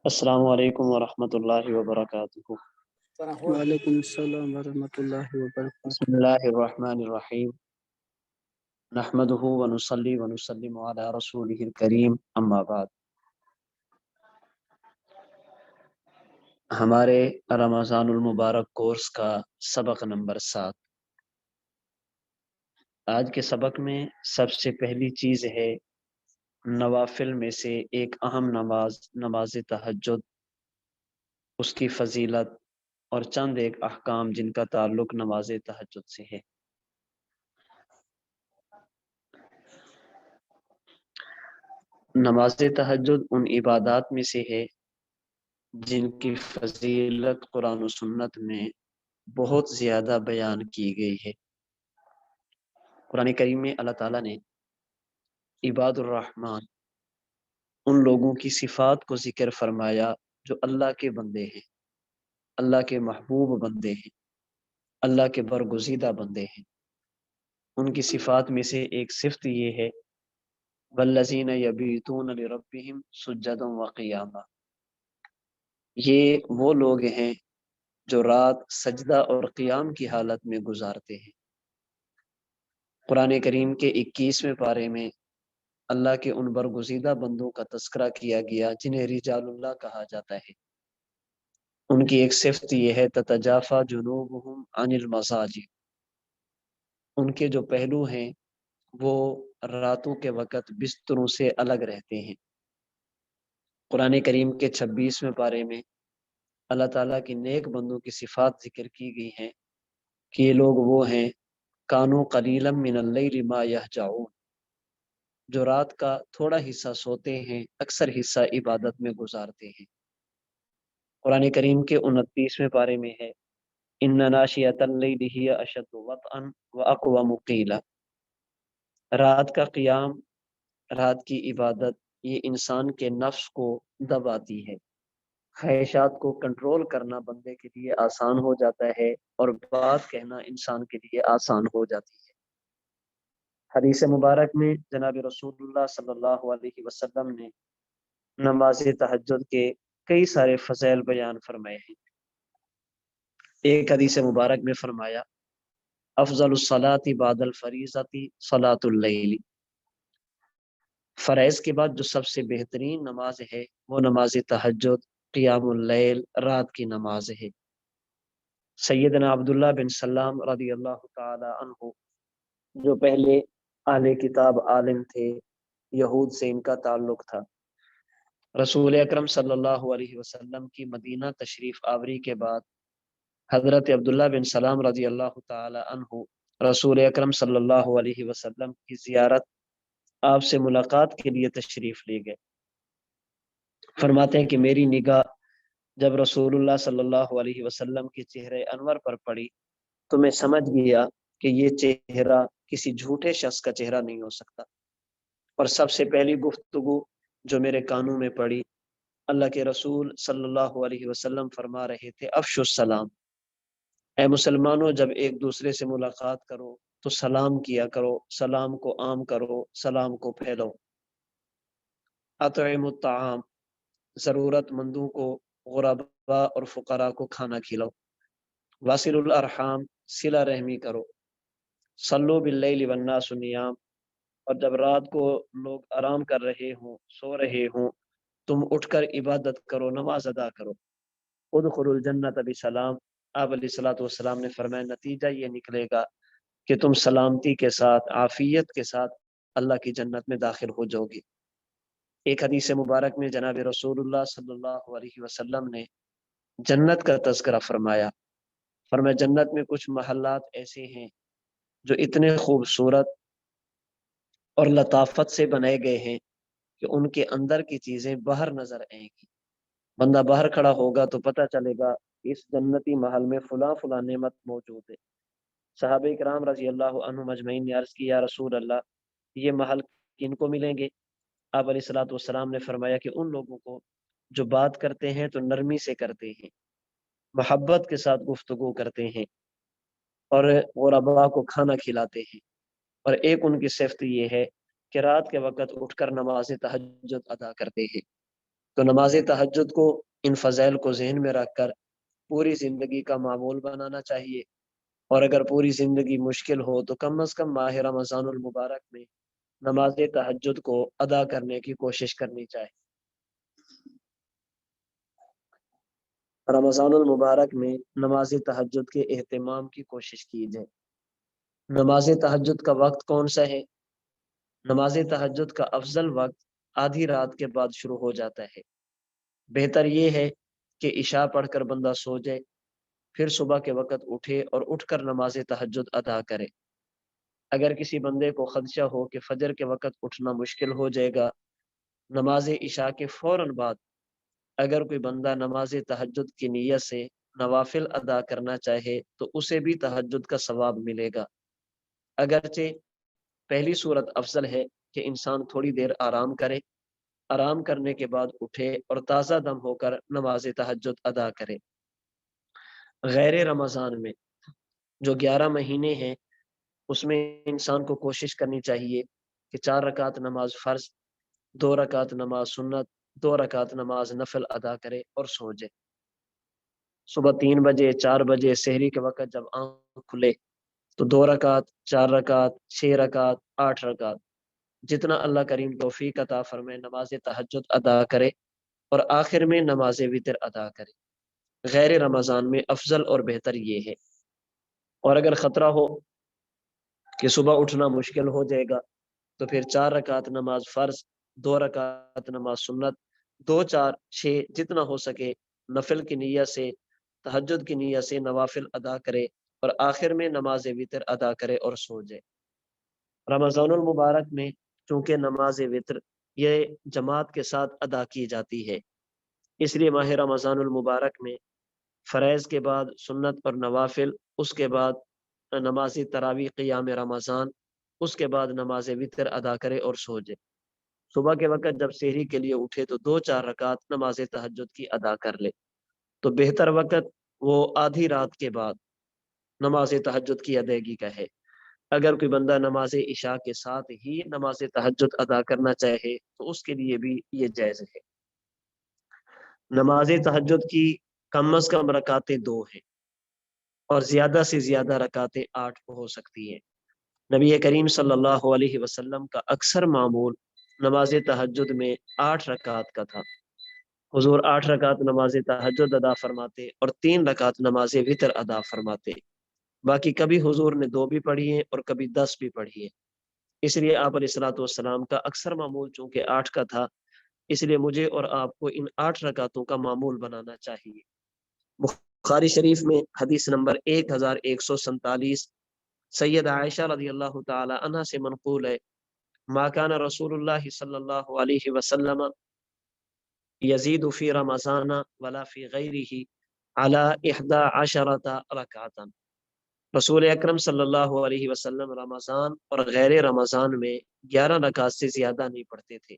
السلام علیکم ورحمۃ اللہ وبرکاتہ۔ وعلیکم السلام ورحمۃ اللہ وبرکاتہ۔ بسم اللہ الرحمن الرحیم، نحمدہ ونصلی ونسلم علی رسولہ الکریم، اما بعد۔ ہمارے رمضان المبارک کورس کا سبق نمبر 7۔ آج کے سبق میں سب سے پہلی چیز ہے نوافل میں سے ایک اہم نماز، نماز تہجد، اس کی فضیلت اور چند ایک احکام جن کا تعلق نماز تہجد سے ہے۔ نماز تہجد ان عبادات میں سے ہے جن کی فضیلت قرآن و سنت میں بہت زیادہ بیان کی گئی ہے۔ قرآن کریم میں اللہ تعالیٰ نے عباد الرحمن، ان لوگوں کی صفات کو ذکر فرمایا جو اللہ کے بندے ہیں، اللہ کے محبوب بندے ہیں، اللہ کے برگزیدہ بندے ہیں۔ ان کی صفات میں سے ایک صفت یہ ہے والذین یبیتون لربہم سجدا وقیاما، یہ وہ لوگ ہیں جو رات سجدہ اور قیام کی حالت میں گزارتے ہیں۔ قرآن کریم کے 21ویں پارے میں اللہ کے ان برگزیدہ بندوں کا تذکرہ کیا گیا جنہیں رجال اللہ کہا جاتا ہے۔ ان کی ایک صفت یہ ہے تتجافی جنوبہم عن المضاجع، ان کے جو پہلو ہیں وہ راتوں کے وقت بستروں سے الگ رہتے ہیں۔ قرآن کریم کے 26ویں پارے میں اللہ تعالیٰ کی نیک بندوں کی صفات ذکر کی گئی ہیں کہ یہ لوگ وہ ہیں کانوا قلیلا من اللیل ما یہجعون، جو رات کا تھوڑا حصہ سوتے ہیں، اکثر حصہ عبادت میں گزارتے ہیں۔ قرآن کریم کے 29ویں پارے میں ہے ان ناشئۃ اللیل ہی اشد وطئا واقوم قیلا، رات کا قیام، رات کی عبادت یہ انسان کے نفس کو دباتی ہے، خواہشات کو کنٹرول کرنا بندے کے لیے آسان ہو جاتا ہے اور بات کہنا انسان کے لیے آسان ہو جاتی ہے۔ حدیث مبارک میں جناب رسول اللہ صلی اللہ علیہ وسلم نے نماز تہجد کے کئی سارے فضائل بیان فرمائے ہیں۔ ایک حدیث مبارک میں فرمایا افضل الصلاۃ بعد الفریضۃ صلاۃ اللیل، فرائض کے بعد جو سب سے بہترین نماز ہے وہ نماز تہجد، قیام اللیل، رات کی نماز ہے۔ سیدنا عبداللہ بن سلام رضی اللہ تعالی عنہ جو پہلے اہل کتاب عالم تھے، یہود سے ان کا تعلق تھا، رسول اکرم صلی اللہ علیہ وسلم کی مدینہ تشریف آوری کے بعد حضرت عبداللہ بن سلام رضی اللہ تعالی عنہ رسول اکرم صلی اللہ علیہ وسلم کی زیارت، آپ سے ملاقات کے لیے تشریف لے گئے۔ فرماتے ہیں کہ میری نگاہ جب رسول اللہ صلی اللہ علیہ وسلم کے چہرے انور پر پڑی تو میں سمجھ گیا کہ یہ چہرہ کسی جھوٹے شخص کا چہرہ نہیں ہو سکتا۔ اور سب سے پہلی گفتگو جو میرے کانوں میں پڑی، اللہ کے رسول صلی اللہ علیہ وسلم فرما رہے تھے افشوا السلام، اے مسلمانوں جب ایک دوسرے سے ملاقات کرو تو سلام کیا کرو، سلام کو عام کرو، سلام کو پھیلو۔ اطعموا الطعام، ضرورت مندوں کو، غرباء اور فقراء کو کھانا کھلاؤ۔ واصلوا الارحام، صلہ رحمی کرو۔ صلوا باللیل والناس نیام، اور جب رات کو لوگ آرام کر رہے ہوں، سو رہے ہوں، تم اٹھ کر عبادت کرو، نماز ادا کرو۔ ادخلوا الجنت بسلام، آپ علیہ الصلوۃ والسلام نے فرمایا نتیجہ یہ نکلے گا کہ تم سلامتی کے ساتھ، عافیت کے ساتھ اللہ کی جنت میں داخل ہو جاؤ گے۔ ایک حدیث مبارک میں جناب رسول اللہ صلی اللہ علیہ وسلم نے جنت کا تذکرہ فرمایا۔ فرمایا جنت میں کچھ محلات ایسے ہیں جو اتنے خوبصورت اور لطافت سے بنائے گئے ہیں کہ ان کے اندر کی چیزیں باہر نظر آئیں گی۔ بندہ باہر کھڑا ہوگا تو پتہ چلے گا اس جنتی محل میں فلاں فلاں نعمت موجود ہے۔ صحابہ کرام رضی اللہ عنہم اجمعین نے عرض کی یا رسول اللہ یہ محل کن کو ملیں گے؟ آپ علیہ الصلوۃ والسلام نے فرمایا کہ ان لوگوں کو جو بات کرتے ہیں تو نرمی سے کرتے ہیں، محبت کے ساتھ گفتگو کرتے ہیں اور غرباء کو کھانا کھلاتے ہیں۔ اور ایک ان کی صفت یہ ہے کہ رات کے وقت اٹھ کر نماز تہجد ادا کرتے ہیں۔ تو نماز تہجد کو ان فضائل کو ذہن میں رکھ کر پوری زندگی کا معمول بنانا چاہیے، اور اگر پوری زندگی مشکل ہو تو کم از کم ماہ رمضان المبارک میں نماز تہجد کو ادا کرنے کی کوشش کرنی چاہیے۔ رمضان المبارک میں نماز تہجد کے اہتمام کی کوشش کی جائے۔ نماز تہجد کا وقت کون سا ہے؟ نماز تہجد کا افضل وقت آدھی رات کے بعد شروع ہو جاتا ہے۔ بہتر یہ ہے کہ عشاء پڑھ کر بندہ سو جائے، پھر صبح کے وقت اٹھے اور اٹھ کر نماز تہجد ادا کرے۔ اگر کسی بندے کو خدشہ ہو کہ فجر کے وقت اٹھنا مشکل ہو جائے گا، نماز عشاء کے فوراً بعد اگر کوئی بندہ نماز تہجد کی نیت سے نوافل ادا کرنا چاہے تو اسے بھی تہجد کا ثواب ملے گا۔ اگرچہ پہلی صورت افضل ہے کہ انسان تھوڑی دیر آرام کرے، آرام کرنے کے بعد اٹھے اور تازہ دم ہو کر نماز تہجد ادا کرے۔ غیر رمضان میں جو 11 مہینے ہیں اس میں انسان کو کوشش کرنی چاہیے کہ 4 رکعت نماز فرض، 2 رکعت نماز سنت، 2 رکعت نماز نفل ادا کرے اور سو جائے۔ صبح 3 بجے 4 بجے سحری کے وقت جب آنکھ کھلے تو 2 رکعت، 4 رکعت، 6 رکعت، 8 رکعت، جتنا اللہ کریم توفیق عطا فرمائے نماز تہجد ادا کرے، اور آخر میں نماز وتر ادا کرے۔ غیر رمضان میں افضل اور بہتر یہ ہے۔ اور اگر خطرہ ہو کہ صبح اٹھنا مشکل ہو جائے گا تو پھر 4 رکعت نماز فرض، 2 رکعت نماز سنت، 2 4 6 جتنا ہو سکے نفل کی نیت سے، تہجد کی نیت سے نوافل ادا کرے، اور آخر میں نماز وتر ادا کرے اور سو جائے۔ رمضان المبارک میں چونکہ نماز وتر یہ جماعت کے ساتھ ادا کی جاتی ہے، اس لیے ماہ رمضان المبارک میں فرائض کے بعد سنت اور نوافل، اس کے بعد نماز تراویح قیام رمضان، اس کے بعد نماز وتر ادا کرے اور سو جائے۔ صبح کے وقت جب سحری کے لیے اٹھے تو 2 4 رکعت نماز تہجد کی ادا کر لے۔ تو بہتر وقت وہ آدھی رات کے بعد نماز تہجد کی ادائیگی کا ہے۔ اگر کوئی بندہ نماز عشاء کے ساتھ ہی نماز تہجد ادا کرنا چاہے تو اس کے لیے بھی یہ جائز ہے۔ نماز تہجد کی کم از کم رکعتیں 2 ہیں اور زیادہ سے زیادہ رکعتیں 8 ہو سکتی ہیں۔ نبی کریم صلی اللہ علیہ وسلم کا اکثر معمول نماز تہجد میں 8 رکعت کا تھا۔ حضور 8 رکعت نماز تہجد ادا فرماتے اور 3 رکعت نماز وتر ادا فرماتے۔ باقی کبھی حضور نے 2 بھی پڑھی ہیں اور کبھی 10 بھی پڑھی ہیں۔ اس لیے آپ علیہ الصلوۃ والسلام کا اکثر معمول چونکہ 8 کا تھا، اس لیے مجھے اور آپ کو ان 8 رکعتوں کا معمول بنانا چاہیے۔ بخاری شریف میں حدیث نمبر 1147 سید عائشہ رضی اللہ تعالی عنہ سے منقول ہے، ما کان رسول اللہ صلی اللہ علیہ وسلم یزید فی رمضان ولا فی غیرہ علی 11 رکعتا۔ رسول اکرم صلی اللہ علیہ وسلم رمضان اور غیر رمضان میں 11 رکعت سے زیادہ نہیں پڑھتے تھے۔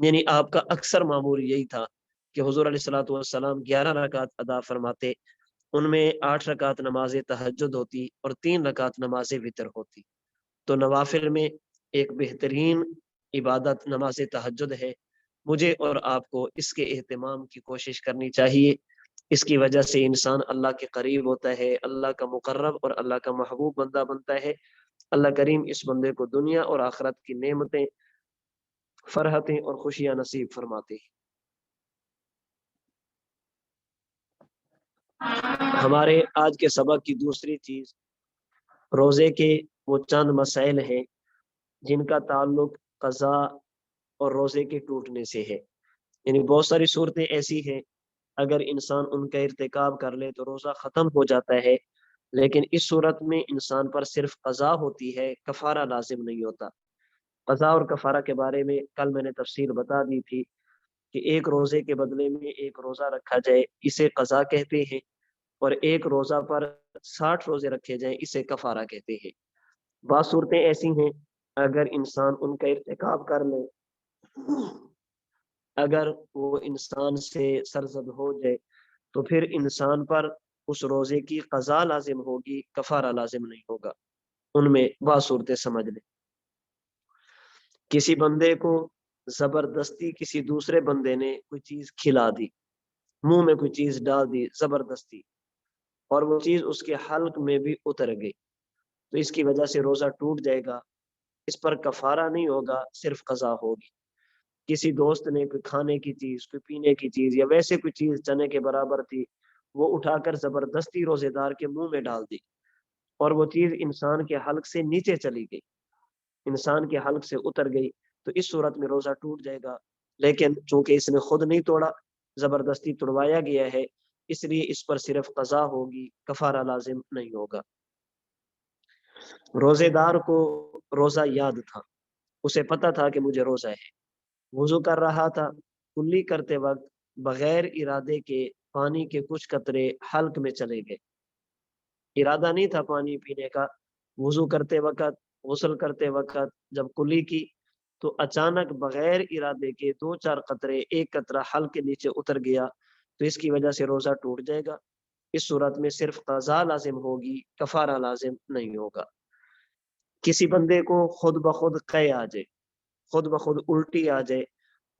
یعنی آپ کا اکثر معمول یہی تھا کہ حضور علیہ الصلوۃ والسلام 11 رکعت ادا فرماتے، ان میں 8 رکعت نماز تہجد ہوتی اور 3 رکعت نماز وتر ہوتی۔ تو نوافل میں ایک بہترین عبادت نماز تہجد ہے۔ مجھے اور آپ کو اس کے اہتمام کی کوشش کرنی چاہیے۔ اس کی وجہ سے انسان اللہ کے قریب ہوتا ہے، اللہ کا مقرب اور اللہ کا محبوب بندہ بنتا ہے۔ اللہ کریم اس بندے کو دنیا اور آخرت کی نعمتیں، فرحتیں اور خوشیاں نصیب فرماتے ہیں۔ ہمارے آج کے سبق کی دوسری چیز روزے کے وہ چند مسائل ہیں جن کا تعلق قضا اور روزے کے ٹوٹنے سے ہے۔ یعنی بہت ساری صورتیں ایسی ہیں اگر انسان ان کا ارتکاب کر لے تو روزہ ختم ہو جاتا ہے، لیکن اس صورت میں انسان پر صرف قضا ہوتی ہے، کفارہ لازم نہیں ہوتا۔ قضا اور کفارہ کے بارے میں کل میں نے تفصیل بتا دی تھی کہ ایک روزے کے بدلے میں ایک روزہ رکھا جائے اسے قضا کہتے ہیں، اور ایک روزہ پر 60 روزے رکھے جائیں اسے کفارہ کہتے ہیں۔ بعض صورتیں ایسی ہیں اگر انسان ان کا ارتکاب کر لے، اگر وہ انسان سے سرزد ہو جائے تو پھر انسان پر اس روزے کی قضا لازم ہوگی، کفارہ لازم نہیں ہوگا۔ ان میں بعض صورتیں سمجھ لیں۔ کسی بندے کو زبردستی کسی دوسرے بندے نے کوئی چیز کھلا دی، منہ میں کوئی چیز ڈال دی زبردستی، اور وہ چیز اس کے حلق میں بھی اتر گئی، تو اس کی وجہ سے روزہ ٹوٹ جائے گا۔ اس پر کفارہ نہیں ہوگا، صرف قضا ہوگی۔ کسی دوست نے کوئی کھانے کی چیز، کوئی پینے کی چیز، یا ویسے کوئی چیز چنے کے برابر تھی، وہ اٹھا کر زبردستی روزے دار کے منہ میں ڈال دی، اور وہ چیز انسان کے حلق سے نیچے چلی گئی، انسان کے حلق سے اتر گئی، تو اس صورت میں روزہ ٹوٹ جائے گا۔ لیکن چونکہ اس نے خود نہیں توڑا، زبردستی توڑوایا گیا ہے، اس لیے اس پر صرف قضا ہوگی، کفارہ لازم نہیں ہوگا۔ روزے دار کو روزہ یاد تھا، اسے پتا تھا کہ مجھے روزہ ہے، وضو کر رہا تھا، کلی کرتے وقت بغیر ارادے کے پانی کے کچھ قطرے حلق میں چلے گئے، ارادہ نہیں تھا پانی پینے کا، وضو کرتے وقت، غسل کرتے وقت جب کلی کی تو اچانک بغیر ارادے کے 2-4 قطرے، ایک قطرہ حلق کے نیچے اتر گیا، تو اس کی وجہ سے روزہ ٹوٹ جائے گا۔ اس صورت میں صرف قضا لازم ہوگی، کفارہ لازم نہیں ہوگا۔ کسی بندے کو خود بخود قے آ جائے، خود بخود الٹی آ جائے،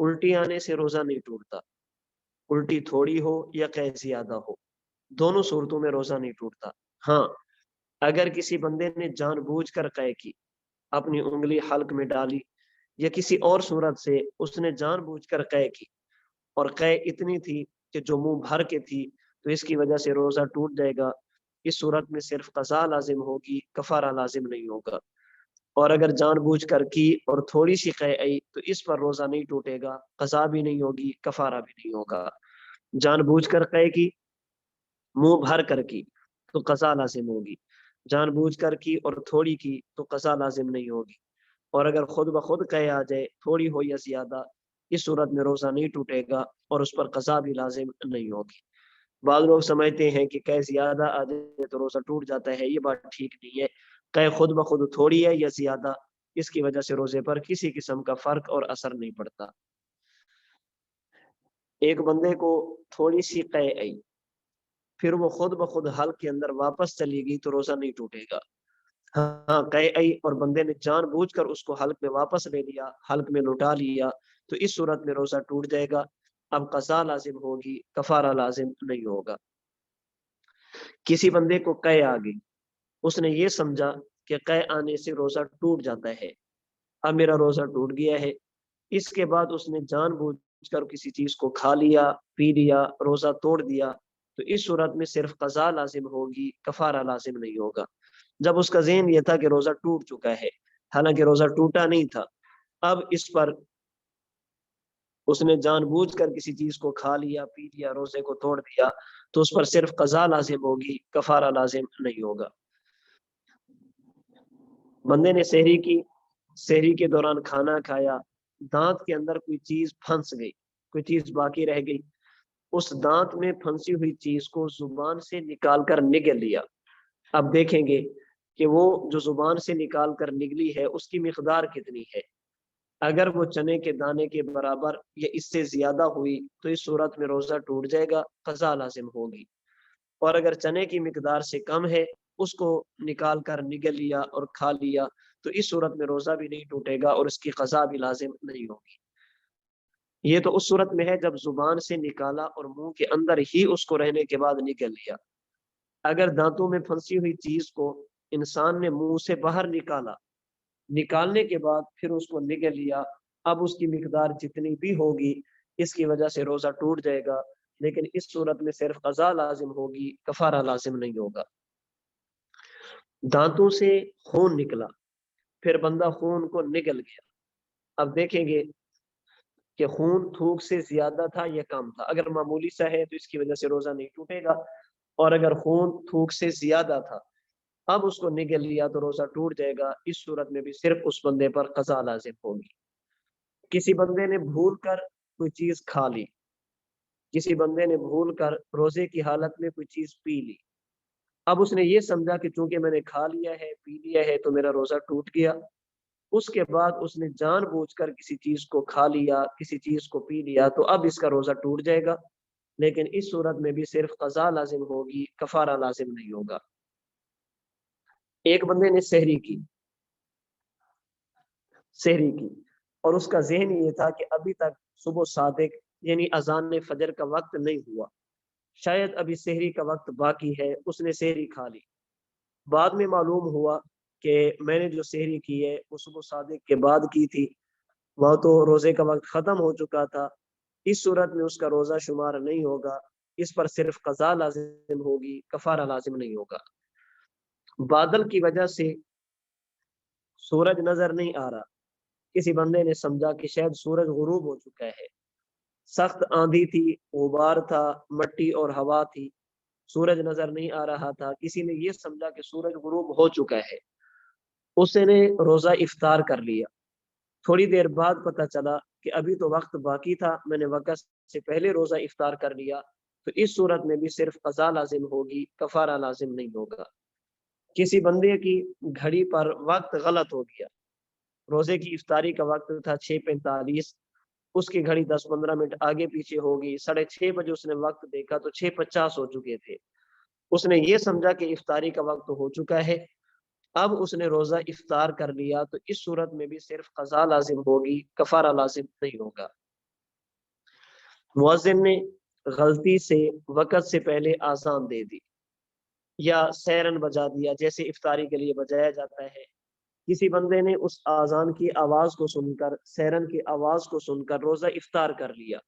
الٹی آنے سے روزہ نہیں ٹوٹتا، الٹی تھوڑی ہو یا قے زیادہ ہو، دونوں صورتوں میں روزہ نہیں ٹوٹتا۔ ہاں، اگر کسی بندے نے جان بوجھ کر قے کی، اپنی انگلی حلق میں ڈالی، یا کسی اور صورت سے اس نے جان بوجھ کر قے کی، اور قے اتنی تھی کہ جو منہ بھر کے تھی، تو اس کی وجہ سے روزہ ٹوٹ جائے گا۔ اس صورت میں صرف قضا لازم ہوگی، کفارہ لازم نہیں ہوگا۔ اور اگر جان بوجھ کر کی اور تھوڑی سی قے آئی تو اس پر روزہ نہیں ٹوٹے گا، قضا بھی نہیں ہوگی، کفارہ بھی نہیں ہوگا۔ جان بوجھ کر قے کی، منہ بھر کر کی، تو قضا لازم ہوگی، جان بوجھ کر کی اور تھوڑی کی تو قضا لازم نہیں ہوگی۔ اور اگر خود بخود قے آ جائے، تھوڑی ہو یا زیادہ، اس صورت میں روزہ نہیں ٹوٹے گا اور اس پر قضا بھی لازم نہیں ہوگی۔ بعض لوگ سمجھتے ہیں کہ قے زیادہ آ جائے تو روزہ ٹوٹ جاتا ہے، یہ بات ٹھیک نہیں ہے۔ قے خود بخود تھوڑی ہے یا زیادہ، اس کی وجہ سے روزے پر کسی قسم کا فرق اور اثر نہیں پڑتا۔ ایک بندے کو تھوڑی سی قے آئی، پھر وہ خود بخود حلق کے اندر واپس چلی گئی، تو روزہ نہیں ٹوٹے گا۔ ہاں، قے آئی اور بندے نے جان بوجھ کر اس کو حلق میں واپس لے لیا، حلق میں لوٹا لیا، تو اس صورت میں روزہ ٹوٹ جائے گا، اب قضا لازم ہوگی، کفارہ لازم نہیں ہوگا۔ کسی بندے کو قے آ گئی، اس نے یہ سمجھا کہ قے آنے سے روزہ ٹوٹ جاتا ہے، اب میرا روزہ ٹوٹ گیا ہے، اس کے بعد اس نے جان بوجھ کر کسی چیز کو کھا لیا، پی لیا، روزہ توڑ دیا، تو اس صورت میں صرف قضا لازم ہوگی، کفارہ لازم نہیں ہوگا۔ جب اس کا ذہن یہ تھا کہ روزہ ٹوٹ چکا ہے، حالانکہ روزہ ٹوٹا نہیں تھا، اب اس پر اس نے جان بوجھ کر کسی چیز کو کھا لیا، پی لیا، روزے کو توڑ دیا، تو اس پر صرف قضا لازم ہوگی، کفارہ لازم نہیں ہوگا۔ بندے نے سحری کی، سحری کے دوران کھانا کھایا، دانت کے اندر کوئی چیز پھنس گئی، کوئی چیز باقی رہ گئی، اس دانت میں پھنسی ہوئی چیز کو زبان سے نکال کر نگل لیا۔ اب دیکھیں گے کہ وہ جو زبان سے نکال کر نگلی ہے اس کی مقدار کتنی ہے۔ اگر وہ چنے کے دانے کے برابر یا اس سے زیادہ ہوئی تو اس صورت میں روزہ ٹوٹ جائے گا، قضا لازم ہوگی۔ اور اگر چنے کی مقدار سے کم ہے، اس کو نکال کر نگل لیا اور کھا لیا، تو اس صورت میں روزہ بھی نہیں ٹوٹے گا اور اس کی قضا بھی لازم نہیں ہوگی۔ یہ تو اس صورت میں ہے جب زبان سے نکالا اور منہ کے اندر ہی اس کو رہنے کے بعد نگل لیا۔ اگر دانتوں میں پھنسی ہوئی چیز کو انسان نے منہ سے باہر نکالا، نکالنے کے بعد پھر اس کو نگل لیا، اب اس کی مقدار جتنی بھی ہوگی اس کی وجہ سے روزہ ٹوٹ جائے گا، لیکن اس صورت میں صرف قضا لازم ہوگی، کفارہ لازم نہیں ہوگا۔ دانتوں سے خون نکلا، پھر بندہ خون کو نگل گیا، اب دیکھیں گے کہ خون تھوک سے زیادہ تھا یا کم تھا۔ اگر معمولی سا ہے تو اس کی وجہ سے روزہ نہیں ٹوٹے گا، اور اگر خون تھوک سے زیادہ تھا اب اس کو نگل لیا تو روزہ ٹوٹ جائے گا، اس صورت میں بھی صرف اس بندے پر قضا لازم ہوگی۔ کسی بندے نے بھول کر کوئی چیز کھا لی، کسی بندے نے بھول کر روزے کی حالت میں کوئی چیز پی لی، اب اس نے یہ سمجھا کہ چونکہ میں نے کھا لیا ہے، پی لیا ہے، تو میرا روزہ ٹوٹ گیا۔ اس کے بعد اس نے جان بوجھ کر کسی چیز کو کھا لیا، کسی چیز کو پی لیا، تو اب اس کا روزہ ٹوٹ جائے گا، لیکن اس صورت میں بھی صرف قضا لازم ہوگی، کفارہ لازم نہیں ہوگا۔ ایک بندے نے سحری کی، اور اس کا ذہن یہ تھا کہ ابھی تک صبح صادق یعنی اذان فجر کا وقت نہیں ہوا، شاید ابھی سحری کا وقت باقی ہے، اس نے سحری کھا لی۔ بعد میں معلوم ہوا کہ میں نے جو سحری کی ہے وہ صبح صادق کے بعد کی تھی، وہاں تو روزے کا وقت ختم ہو چکا تھا، اس صورت میں اس کا روزہ شمار نہیں ہوگا، اس پر صرف قضا لازم ہوگی، کفارہ لازم نہیں ہوگا۔ بادل کی وجہ سے سورج نظر نہیں آ رہا، کسی بندے نے سمجھا کہ شاید سورج غروب ہو چکا ہے، سخت آندھی تھی، غبار تھا، مٹی اور ہوا تھی، سورج نظر نہیں آ رہا تھا، کسی نے یہ سمجھا کہ سورج غروب ہو چکا ہے، اس نے روزہ افطار کر لیا۔ تھوڑی دیر بعد پتہ چلا کہ ابھی تو وقت باقی تھا، میں نے وقت سے پہلے روزہ افطار کر لیا، تو اس صورت میں بھی صرف قضا لازم ہوگی، کفارہ لازم نہیں ہوگا۔ کسی بندے کی گھڑی پر وقت غلط ہو گیا، روزے کی افطاری کا وقت تھا 6:45، اس کی گھڑی 10-15 منٹ آگے پیچھے ہوگی، 6:30 بجے اس نے وقت دیکھا تو 6:50 ہو چکے تھے، اس نے یہ سمجھا کہ افطاری کا وقت ہو چکا ہے، اب اس نے روزہ افطار کر لیا، تو اس صورت میں بھی صرف قضا لازم ہوگی، کفارہ لازم نہیں ہوگا۔ مؤذن نے غلطی سے وقت سے پہلے آذان دے دی یا سیرن بجا دیا، جیسے افطاری کے لیے بجایا جاتا ہے، کسی بندے نے اس آذان کی آواز کو سن کر، سیرن کی آواز کو سن کر روزہ افطار کر لیا۔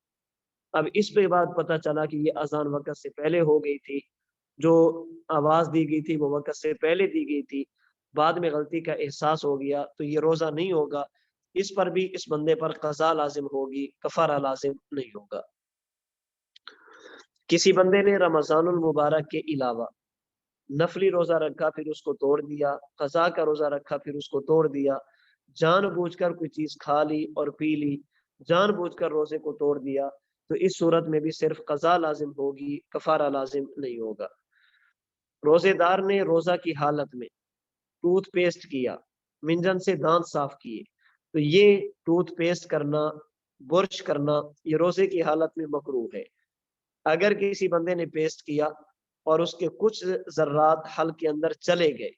اب اس پہ بعد پتہ چلا کہ یہ اذان وقت سے پہلے ہو گئی تھی، جو آواز دی گئی تھی وہ وقت سے پہلے دی گئی تھی، بعد میں غلطی کا احساس ہو گیا، تو یہ روزہ نہیں ہوگا، اس پر بھی اس بندے پر قضا لازم ہوگی، کفارہ لازم نہیں ہوگا۔ کسی بندے نے رمضان المبارک کے علاوہ نفلی روزہ رکھا پھر اس کو توڑ دیا، قضا کا روزہ رکھا پھر اس کو توڑ دیا، جان بوجھ کر کوئی چیز کھا لی اور پی لی، جان بوجھ کر روزے کو توڑ دیا، تو اس صورت میں بھی صرف قضا لازم ہوگی، کفارہ لازم نہیں ہوگا۔ روزے دار نے روزہ کی حالت میں ٹوتھ پیسٹ کیا، منجن سے دانت صاف کیے، تو یہ ٹوتھ پیسٹ کرنا، برش کرنا، یہ روزے کی حالت میں مکروہ ہے۔ اگر کسی بندے نے پیسٹ کیا اور اس کے کچھ ذرات حلق کے اندر چلے گئے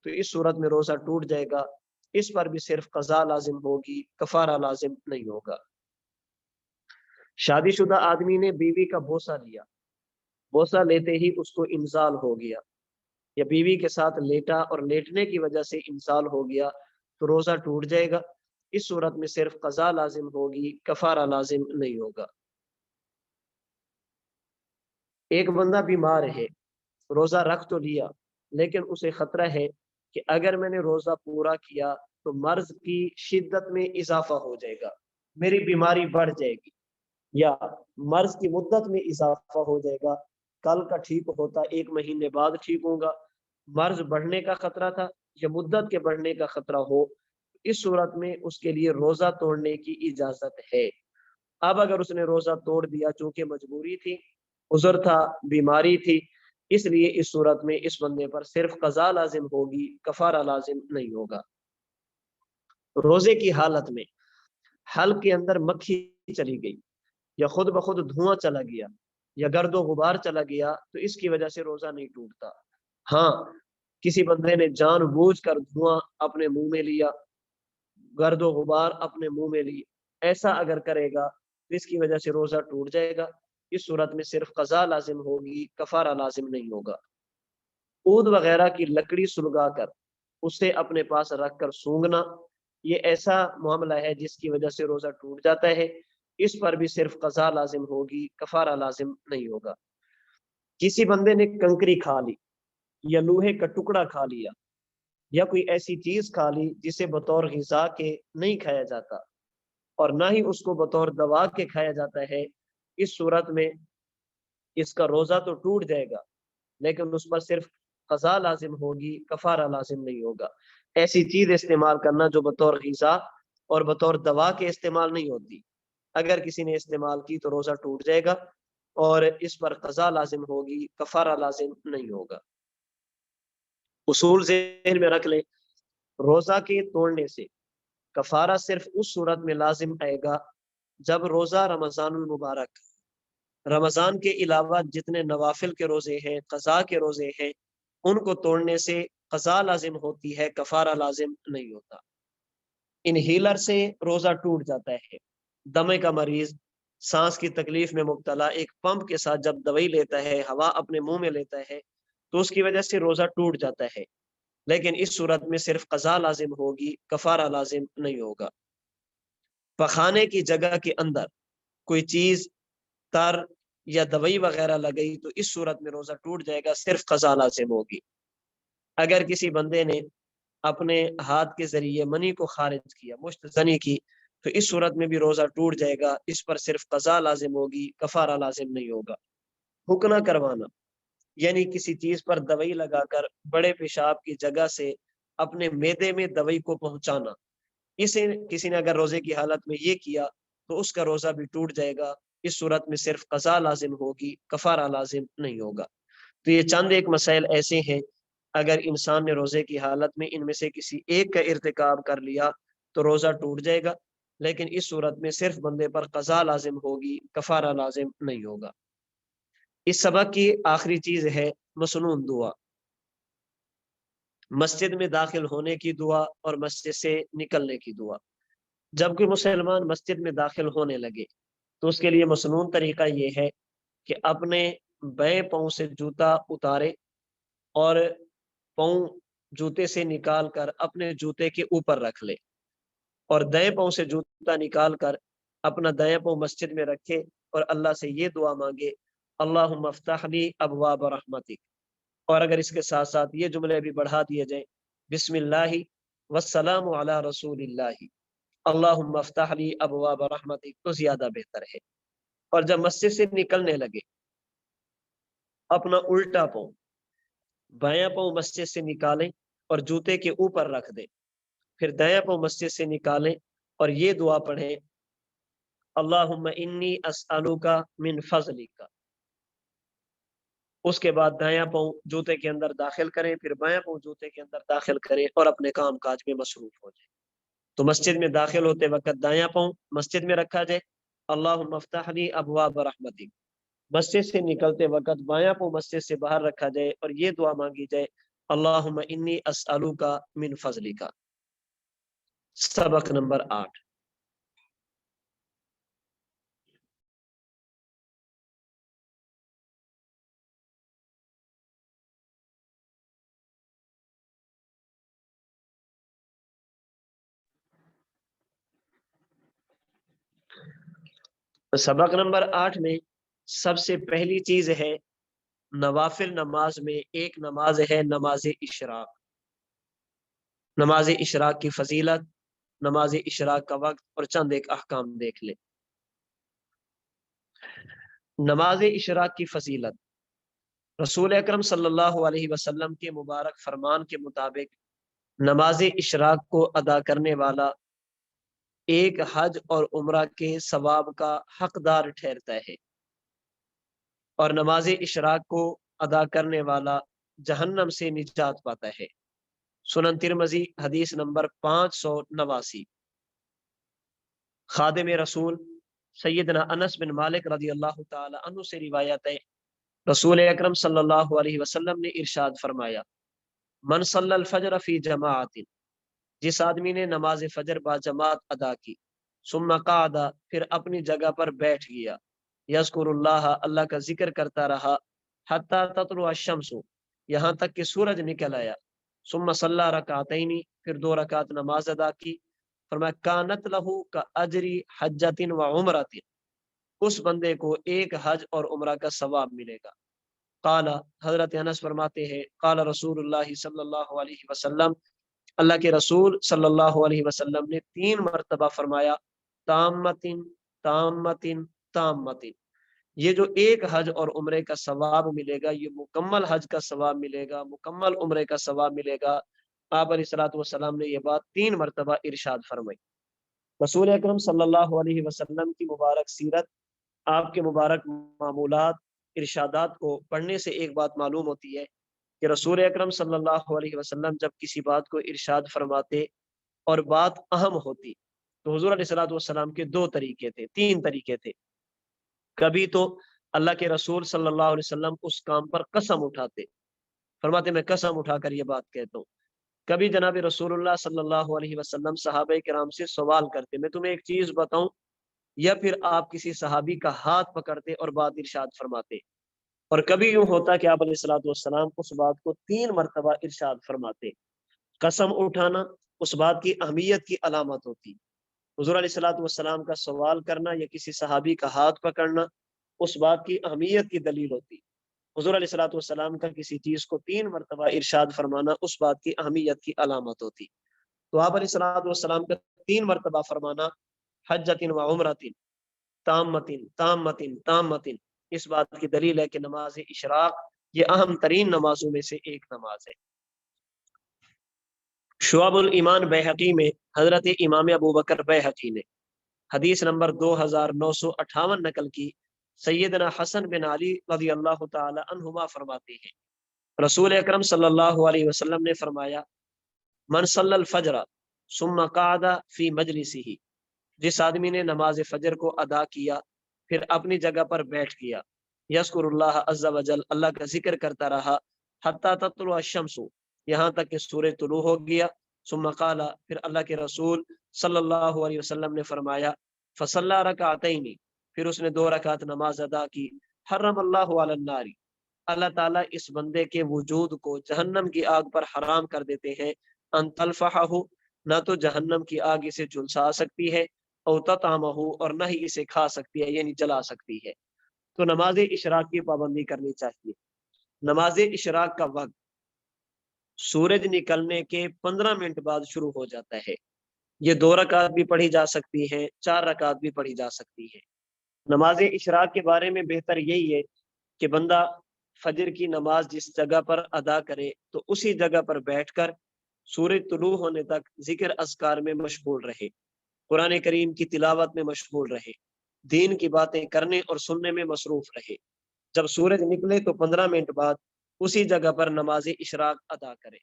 تو اس صورت میں روزہ ٹوٹ جائے گا، اس پر بھی صرف قضا لازم ہوگی، کفارہ لازم نہیں ہوگا۔ شادی شدہ آدمی نے بیوی کا بوسہ لیا، بوسہ لیتے ہی اس کو انزال ہو گیا یا بیوی کے ساتھ لیٹا اور لیٹنے کی وجہ سے انزال ہو گیا تو روزہ ٹوٹ جائے گا، اس صورت میں صرف قضا لازم ہوگی، کفارہ لازم نہیں ہوگا۔ ایک بندہ بیمار ہے، روزہ رکھ تو لیا لیکن اسے خطرہ ہے کہ اگر میں نے روزہ پورا کیا تو مرض کی شدت میں اضافہ ہو جائے گا، میری بیماری بڑھ جائے گی، یا مرض کی مدت میں اضافہ ہو جائے گا، کل کا ٹھیک ہوتا 1 مہینے بعد ٹھیک ہوگا، مرض بڑھنے کا خطرہ تھا یا مدت کے بڑھنے کا خطرہ ہو، اس صورت میں اس کے لیے روزہ توڑنے کی اجازت ہے۔ اب اگر اس نے روزہ توڑ دیا چونکہ مجبوری تھی، عذر تھا، بیماری تھی، اس لیے اس صورت میں اس بندے پر صرف قضا لازم ہوگی، کفارہ لازم نہیں ہوگا۔ روزے کی حالت میں حلق کے اندر مکھی چلی گئی یا خود بخود دھواں چلا گیا یا گرد و غبار چلا گیا تو اس کی وجہ سے روزہ نہیں ٹوٹتا۔ ہاں، کسی بندے نے جان بوجھ کر دھواں اپنے منہ میں لیا، گرد و غبار اپنے منہ میں لی، ایسا اگر کرے گا تو اس کی وجہ سے روزہ ٹوٹ جائے گا، اس صورت میں صرف قضا لازم ہوگی، کفارہ لازم نہیں ہوگا۔ عود وغیرہ کی لکڑی سلگا کر اسے اپنے پاس رکھ کر سونگنا، یہ ایسا معاملہ ہے جس کی وجہ سے روزہ ٹوٹ جاتا ہے، اس پر بھی صرف قضا لازم ہوگی، کفارہ لازم نہیں ہوگا۔ کسی بندے نے کنکری کھا لی یا لوہے کا ٹکڑا کھا لیا یا کوئی ایسی چیز کھا لی جسے بطور غذا کے نہیں کھایا جاتا اور نہ ہی اس کو بطور دوا کے کھایا جاتا ہے، اس صورت میں اس کا روزہ تو ٹوٹ جائے گا لیکن اس پر صرف قضا لازم ہوگی، کفارہ لازم نہیں ہوگا۔ ایسی چیز استعمال کرنا جو بطور غذا اور بطور دوا کے استعمال نہیں ہوتی، اگر کسی نے استعمال کی تو روزہ ٹوٹ جائے گا اور اس پر قضا لازم ہوگی، کفارہ لازم نہیں ہوگا۔ اصول ذہن میں رکھ لیں، روزہ کے توڑنے سے کفارہ صرف اس صورت میں لازم آئے گا جب روزہ رمضان المبارک، رمضان کے علاوہ جتنے نوافل کے روزے ہیں، قضا کے روزے ہیں، ان کو توڑنے سے قضا لازم ہوتی ہے، کفارہ لازم نہیں ہوتا۔ انہیلر سے روزہ ٹوٹ جاتا ہے، دمے کا مریض، سانس کی تکلیف میں مبتلا ایک پمپ کے ساتھ جب دوائی لیتا ہے، ہوا اپنے منہ میں لیتا ہے تو اس کی وجہ سے روزہ ٹوٹ جاتا ہے، لیکن اس صورت میں صرف قضا لازم ہوگی، کفارہ لازم نہیں ہوگا۔ پخانے کی جگہ کے اندر کوئی چیز تر یا دوائی وغیرہ لگئی تو اس صورت میں روزہ ٹوٹ جائے گا، صرف قضا لازم ہوگی۔ اگر کسی بندے نے اپنے ہاتھ کے ذریعے منی کو خارج کیا، مشت زنی کی، تو اس صورت میں بھی روزہ ٹوٹ جائے گا، اس پر صرف قضا لازم ہوگی، کفارہ لازم نہیں ہوگا۔ حکنا کروانا یعنی کسی چیز پر دوائی لگا کر بڑے پیشاب کی جگہ سے اپنے معدے میں دوائی کو پہنچانا، اسے کسی نے اگر روزے کی حالت میں یہ کیا تو اس کا روزہ بھی ٹوٹ جائے گا، اس صورت میں صرف قضا لازم ہوگی، کفارہ لازم نہیں ہوگا۔ تو یہ چند ایک مسائل ایسے ہیں، اگر انسان نے روزے کی حالت میں ان میں سے کسی ایک کا ارتکاب کر لیا تو روزہ ٹوٹ جائے گا، لیکن اس صورت میں صرف بندے پر قضا لازم ہوگی، کفارہ لازم نہیں ہوگا۔ اس سبق کی آخری چیز ہے مسنون دعا، مسجد میں داخل ہونے کی دعا اور مسجد سے نکلنے کی دعا۔ جب کوئی مسلمان مسجد میں داخل ہونے لگے تو اس کے لیے مسنون طریقہ یہ ہے کہ اپنے بائیں پاؤں سے جوتا اتارے اور پاؤں جوتے سے نکال کر اپنے جوتے کے اوپر رکھ لے، اور دائیں پاؤں سے جوتا نکال کر اپنا دائیں پاؤں مسجد میں رکھے اور اللہ سے یہ دعا مانگے، اللہم افتح لی ابواب رحمتک، اور اگر اس کے ساتھ ساتھ یہ جملے بھی بڑھا دیے جائیں، بسم اللہ والسلام علی رسول اللہ، اللہم افتح لی ابواب رحمتک، تو زیادہ بہتر ہے۔ اور جب مسجد سے نکلنے لگے اپنا الٹا پاؤں، بایاں پاؤں مسجد سے نکالیں اور جوتے کے اوپر رکھ دیں، پھر دایاں پاؤں مسجد سے نکالیں اور یہ دعا پڑھیں، اللہم انی اسألوک من فضلک، اس کے بعد دایاں پاؤں جوتے کے اندر داخل کریں، پھر بایاں پاؤں جوتے کے اندر داخل کریں اور اپنے کام کاج میں مصروف ہو جائیں۔ تو مسجد میں داخل ہوتے وقت دایاں پاؤں مسجد میں رکھا جائے، اللہم افتح لی ابواب رحمتک، مسجد سے نکلتے وقت بایاں پاؤں مسجد سے باہر رکھا جائے اور یہ دعا مانگی جائے، اللہم انی اسألوک من فضلک۔ سبق نمبر 8۔ سبق نمبر 8 میں سب سے پہلی چیز ہے نوافل نماز میں ایک نماز ہے نماز اشراق۔ نماز اشراق کی فضیلت، نماز اشراق کا وقت اور چند ایک احکام دیکھ لیں۔ نماز اشراق کی فضیلت، رسول اکرم صلی اللہ علیہ وسلم کے مبارک فرمان کے مطابق نماز اشراق کو ادا کرنے والا ایک حج اور عمرہ کے ثواب کا حقدار ٹھہرتا ہے، اور نماز اشراق کو ادا کرنے والا جہنم سے نجات پاتا ہے۔ سنن ترمذی حدیث نمبر 589۔ خادم رسول سیدنا انس بن مالک رضی اللہ تعالی عنہ سے روایت ہے، رسول اکرم صلی اللہ علیہ وسلم نے ارشاد فرمایا، من صلی الفجر فی جماعت، جس آدمی نے نماز فجر با جماعت ادا کی، ثم قعد، پھر اپنی جگہ پر بیٹھ گیا، یذکر اللہ، اللہ کا ذکر کرتا رہا، حتی تطلع الشمس، یہاں تک کہ سورج نکل آیا، ثم صلی رکعتین، پھر 2 رکعت نماز ادا کی، فرمایا کانت لہ کاجر حجۃ و عمرۃ، اس بندے کو ایک حج اور عمرہ کا ثواب ملے گا۔ قال، حضرت انس فرماتے ہیں، قال رسول اللہ صلی اللہ علیہ وسلم، اللہ کے رسول صلی اللہ علیہ وسلم نے 3 مرتبہ فرمایا، تامتن تامتن تامتن، یہ جو ایک حج اور عمرے کا ثواب ملے گا، یہ مکمل حج کا ثواب ملے گا، مکمل عمرے کا ثواب ملے گا۔ آپ علیہ الصلوۃ والسلام نے یہ بات 3 مرتبہ ارشاد فرمائی۔ رسول اکرم صلی اللہ علیہ وسلم کی مبارک سیرت، آپ کے مبارک معمولات، ارشادات کو پڑھنے سے ایک بات معلوم ہوتی ہے کہ رسول اکرم صلی اللہ علیہ وسلم جب کسی بات کو ارشاد فرماتے اور بات اہم ہوتی تو حضور علیہ الصلوۃ والسلام کے 2 طریقے تھے، 3 طریقے تھے۔ کبھی تو اللہ کے رسول صلی اللہ علیہ وسلم اس کام پر قسم اٹھاتے، فرماتے میں قسم اٹھا کر یہ بات کہتا ہوں۔ کبھی جناب رسول اللہ صلی اللہ علیہ وسلم صحابہ کرام سے سوال کرتے، میں تمہیں ایک چیز بتاؤں، یا پھر آپ کسی صحابی کا ہاتھ پکڑتے اور بات ارشاد فرماتے۔ اور کبھی یوں ہوتا کہ آپ علیہ الصلوۃ والسلام اس بات کو 3 مرتبہ ارشاد فرماتے۔ قسم اٹھانا اس بات کی اہمیت کی علامت ہوتی۔ حضور علیہ الصلوۃ والسلام کا سوال کرنا یا کسی صحابی کا ہاتھ پکڑنا اس بات کی اہمیت کی دلیل ہوتی۔ حضور علیہ الصلوۃ والسلام کا کسی چیز کو 3 مرتبہ ارشاد فرمانا اس بات کی اہمیت کی علامت ہوتی۔ تو آپ علیہ الصلوۃ والسلام کا 3 مرتبہ فرمانا حجۃ و عمرۃ تامۃ تامۃ تامۃ اس بات کی دلیل ہے کہ نماز اشراق یہ اہم ترین نمازوں میں سے ایک نماز ہے۔ شعب الایمان بیہقی میں حضرت امام ابو بکر بیہقی نے حدیث نمبر 2958 نقل کی، سیدنا حسن بن علی رضی اللہ تعالی عنہما فرماتے ہیں، رسول اکرم صلی اللہ علیہ وسلم نے فرمایا، من صلی الفجر ثم قعد فی مجلسہ، جس آدمی نے نماز فجر کو ادا کیا پھر اپنی جگہ پر بیٹھ گیا، یذکر اللہ عز وجل، اللہ کا ذکر کرتا رہا، حتی تطلع الشمس، یہاں تک کہ سورج طلوع ہو گیا، ثم قال، پھر اللہ کے رسول صلی اللہ علیہ وسلم نے فرمایا، فصلی رکعتین، پھر اس نے 2 رکعت نماز ادا کی، حرم اللہ علی النار، اللہ تعالیٰ اس بندے کے وجود کو جہنم کی آگ پر حرام کر دیتے ہیں، ان تلفحہ، نہ تو جہنم کی آگ اسے جھلسا سکتی ہے، او تطعمہ، اور نہ ہی اسے کھا سکتی ہے یعنی جلا سکتی ہے۔ تو نماز اشراق کی پابندی کرنی چاہیے۔ نماز اشراق کا وقت سورج نکلنے کے 15 منٹ بعد شروع ہو جاتا ہے۔ یہ 2 رکعت بھی پڑھی جا سکتی ہیں، 4 رکعت بھی پڑھی جا سکتی ہے۔ نماز اشراق کے بارے میں بہتر یہی ہے کہ بندہ فجر کی نماز جس جگہ پر ادا کرے تو اسی جگہ پر بیٹھ کر سورج طلوع ہونے تک ذکر اذکار میں مشغول رہے، قرآن کریم کی تلاوت میں مشغول رہے، دین کی باتیں کرنے اور سننے میں مصروف رہے۔ جب سورج نکلے تو 15 منٹ بعد اسی جگہ پر نماز اشراق ادا کرے۔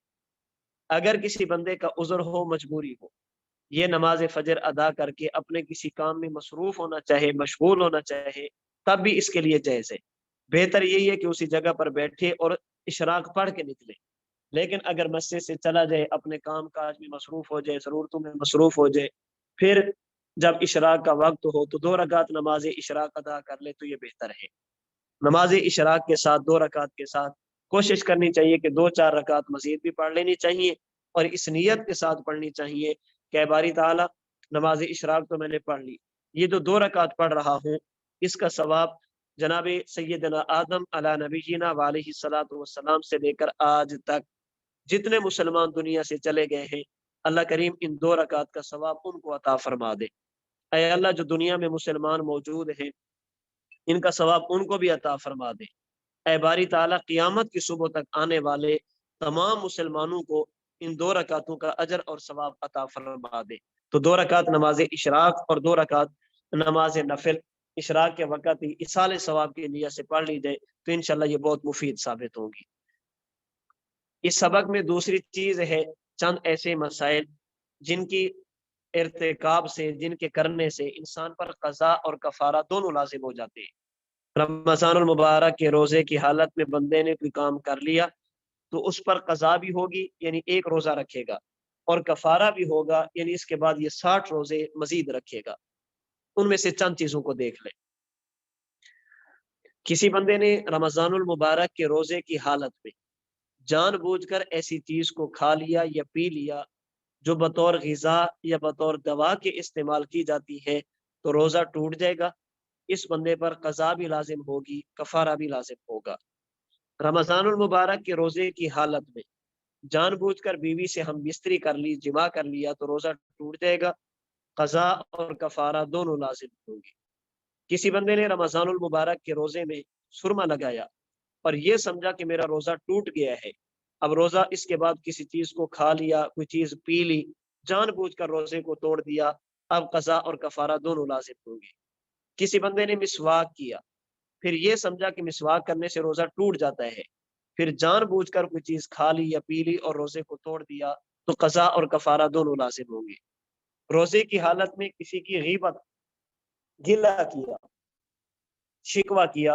اگر کسی بندے کا عذر ہو، مجبوری ہو، یہ نماز فجر ادا کر کے اپنے کسی کام میں مصروف ہونا چاہے، مشغول ہونا چاہے، تب بھی اس کے لیے جائز ہے۔ بہتر یہی ہے کہ اسی جگہ پر بیٹھے اور اشراق پڑھ کے نکلے۔ لیکن اگر مسجد سے چلا جائے، اپنے کام کاج میں مصروف ہو جائے، ضرورتوں میں مصروف ہو جائے، پھر جب اشراق کا وقت ہو تو 2 رکعت نماز اشراق ادا کر لے تو یہ بہتر ہے۔ نماز اشراق کے ساتھ 2 رکعت کے ساتھ کوشش کرنی چاہیے کہ 2-4 رکعت مزید بھی پڑھ لینی چاہیے، اور اس نیت کے ساتھ پڑھنی چاہیے کہ باری تعالیٰ نماز اشراق تو میں نے پڑھ لی، یہ جو 2 رکعت پڑھ رہا ہوں اس کا ثواب جناب سیدنا آدم علی نبینا علیہ الصلوۃ والسلام سے لے کر آج تک جتنے مسلمان دنیا سے چلے گئے ہیں، اللہ کریم ان 2 رکعت کا ثواب ان کو عطا فرما دے۔ اے اللہ، جو دنیا میں مسلمان موجود ہیں ان کا ثواب ان کو بھی عطا فرما دے۔ اے باری تعالیٰ، قیامت کی صبح تک آنے والے تمام مسلمانوں کو ان 2 رکعتوں کا اجر اور ثواب عطا فرما دے۔ تو 2 رکعت نماز اشراق اور 2 رکعت نماز نفل اشراق کے وقت ہی اصال ثواب کی نیت سے پڑھ لی جائے تو انشاءاللہ یہ بہت مفید ثابت ہوگی۔ اس سبق میں دوسری چیز ہے چند ایسے مسائل جن کی ارتکاب سے، جن کے کرنے سے انسان پر قضا اور کفارہ دونوں لازم ہو جاتے ہیں۔ رمضان المبارک کے روزے کی حالت میں بندے نے کوئی کام کر لیا تو اس پر قضا بھی ہوگی، یعنی 1 روزہ رکھے گا، اور کفارہ بھی ہوگا، یعنی اس کے بعد یہ 60 روزے مزید رکھے گا۔ ان میں سے چند چیزوں کو دیکھ لیں۔ کسی بندے نے رمضان المبارک کے روزے کی حالت میں جان بوجھ کر ایسی چیز کو کھا لیا یا پی لیا جو بطور غذا یا بطور دوا کے استعمال کی جاتی ہے تو روزہ ٹوٹ جائے گا، اس بندے پر قضا بھی لازم ہوگی، کفارہ بھی لازم ہوگا۔ رمضان المبارک کے روزے کی حالت میں جان بوجھ کر بیوی سے ہم بستری کر لی، جمع کر لیا تو روزہ ٹوٹ جائے گا، قضا اور کفارہ دونوں لازم ہوگی۔ کسی بندے نے رمضان المبارک کے روزے میں سرما لگایا اور یہ سمجھا کہ میرا روزہ ٹوٹ گیا ہے، اب روزہ اس کے بعد کسی چیز کو کھا لیا، کوئی چیز پی لی، جان بوجھ کر روزے کو توڑ دیا، اب قضا اور کفارہ دونوں لازم ہوں گے۔ کسی بندے نے مسواک کیا، پھر یہ سمجھا کہ مسواک کرنے سے روزہ ٹوٹ جاتا ہے، پھر جان بوجھ کر کوئی چیز کھا لی یا پی لی اور روزے کو توڑ دیا تو قضا اور کفارہ دونوں لازم ہوں گے۔ روزے کی حالت میں کسی کی غیبت، گلہ کیا، شکوہ کیا،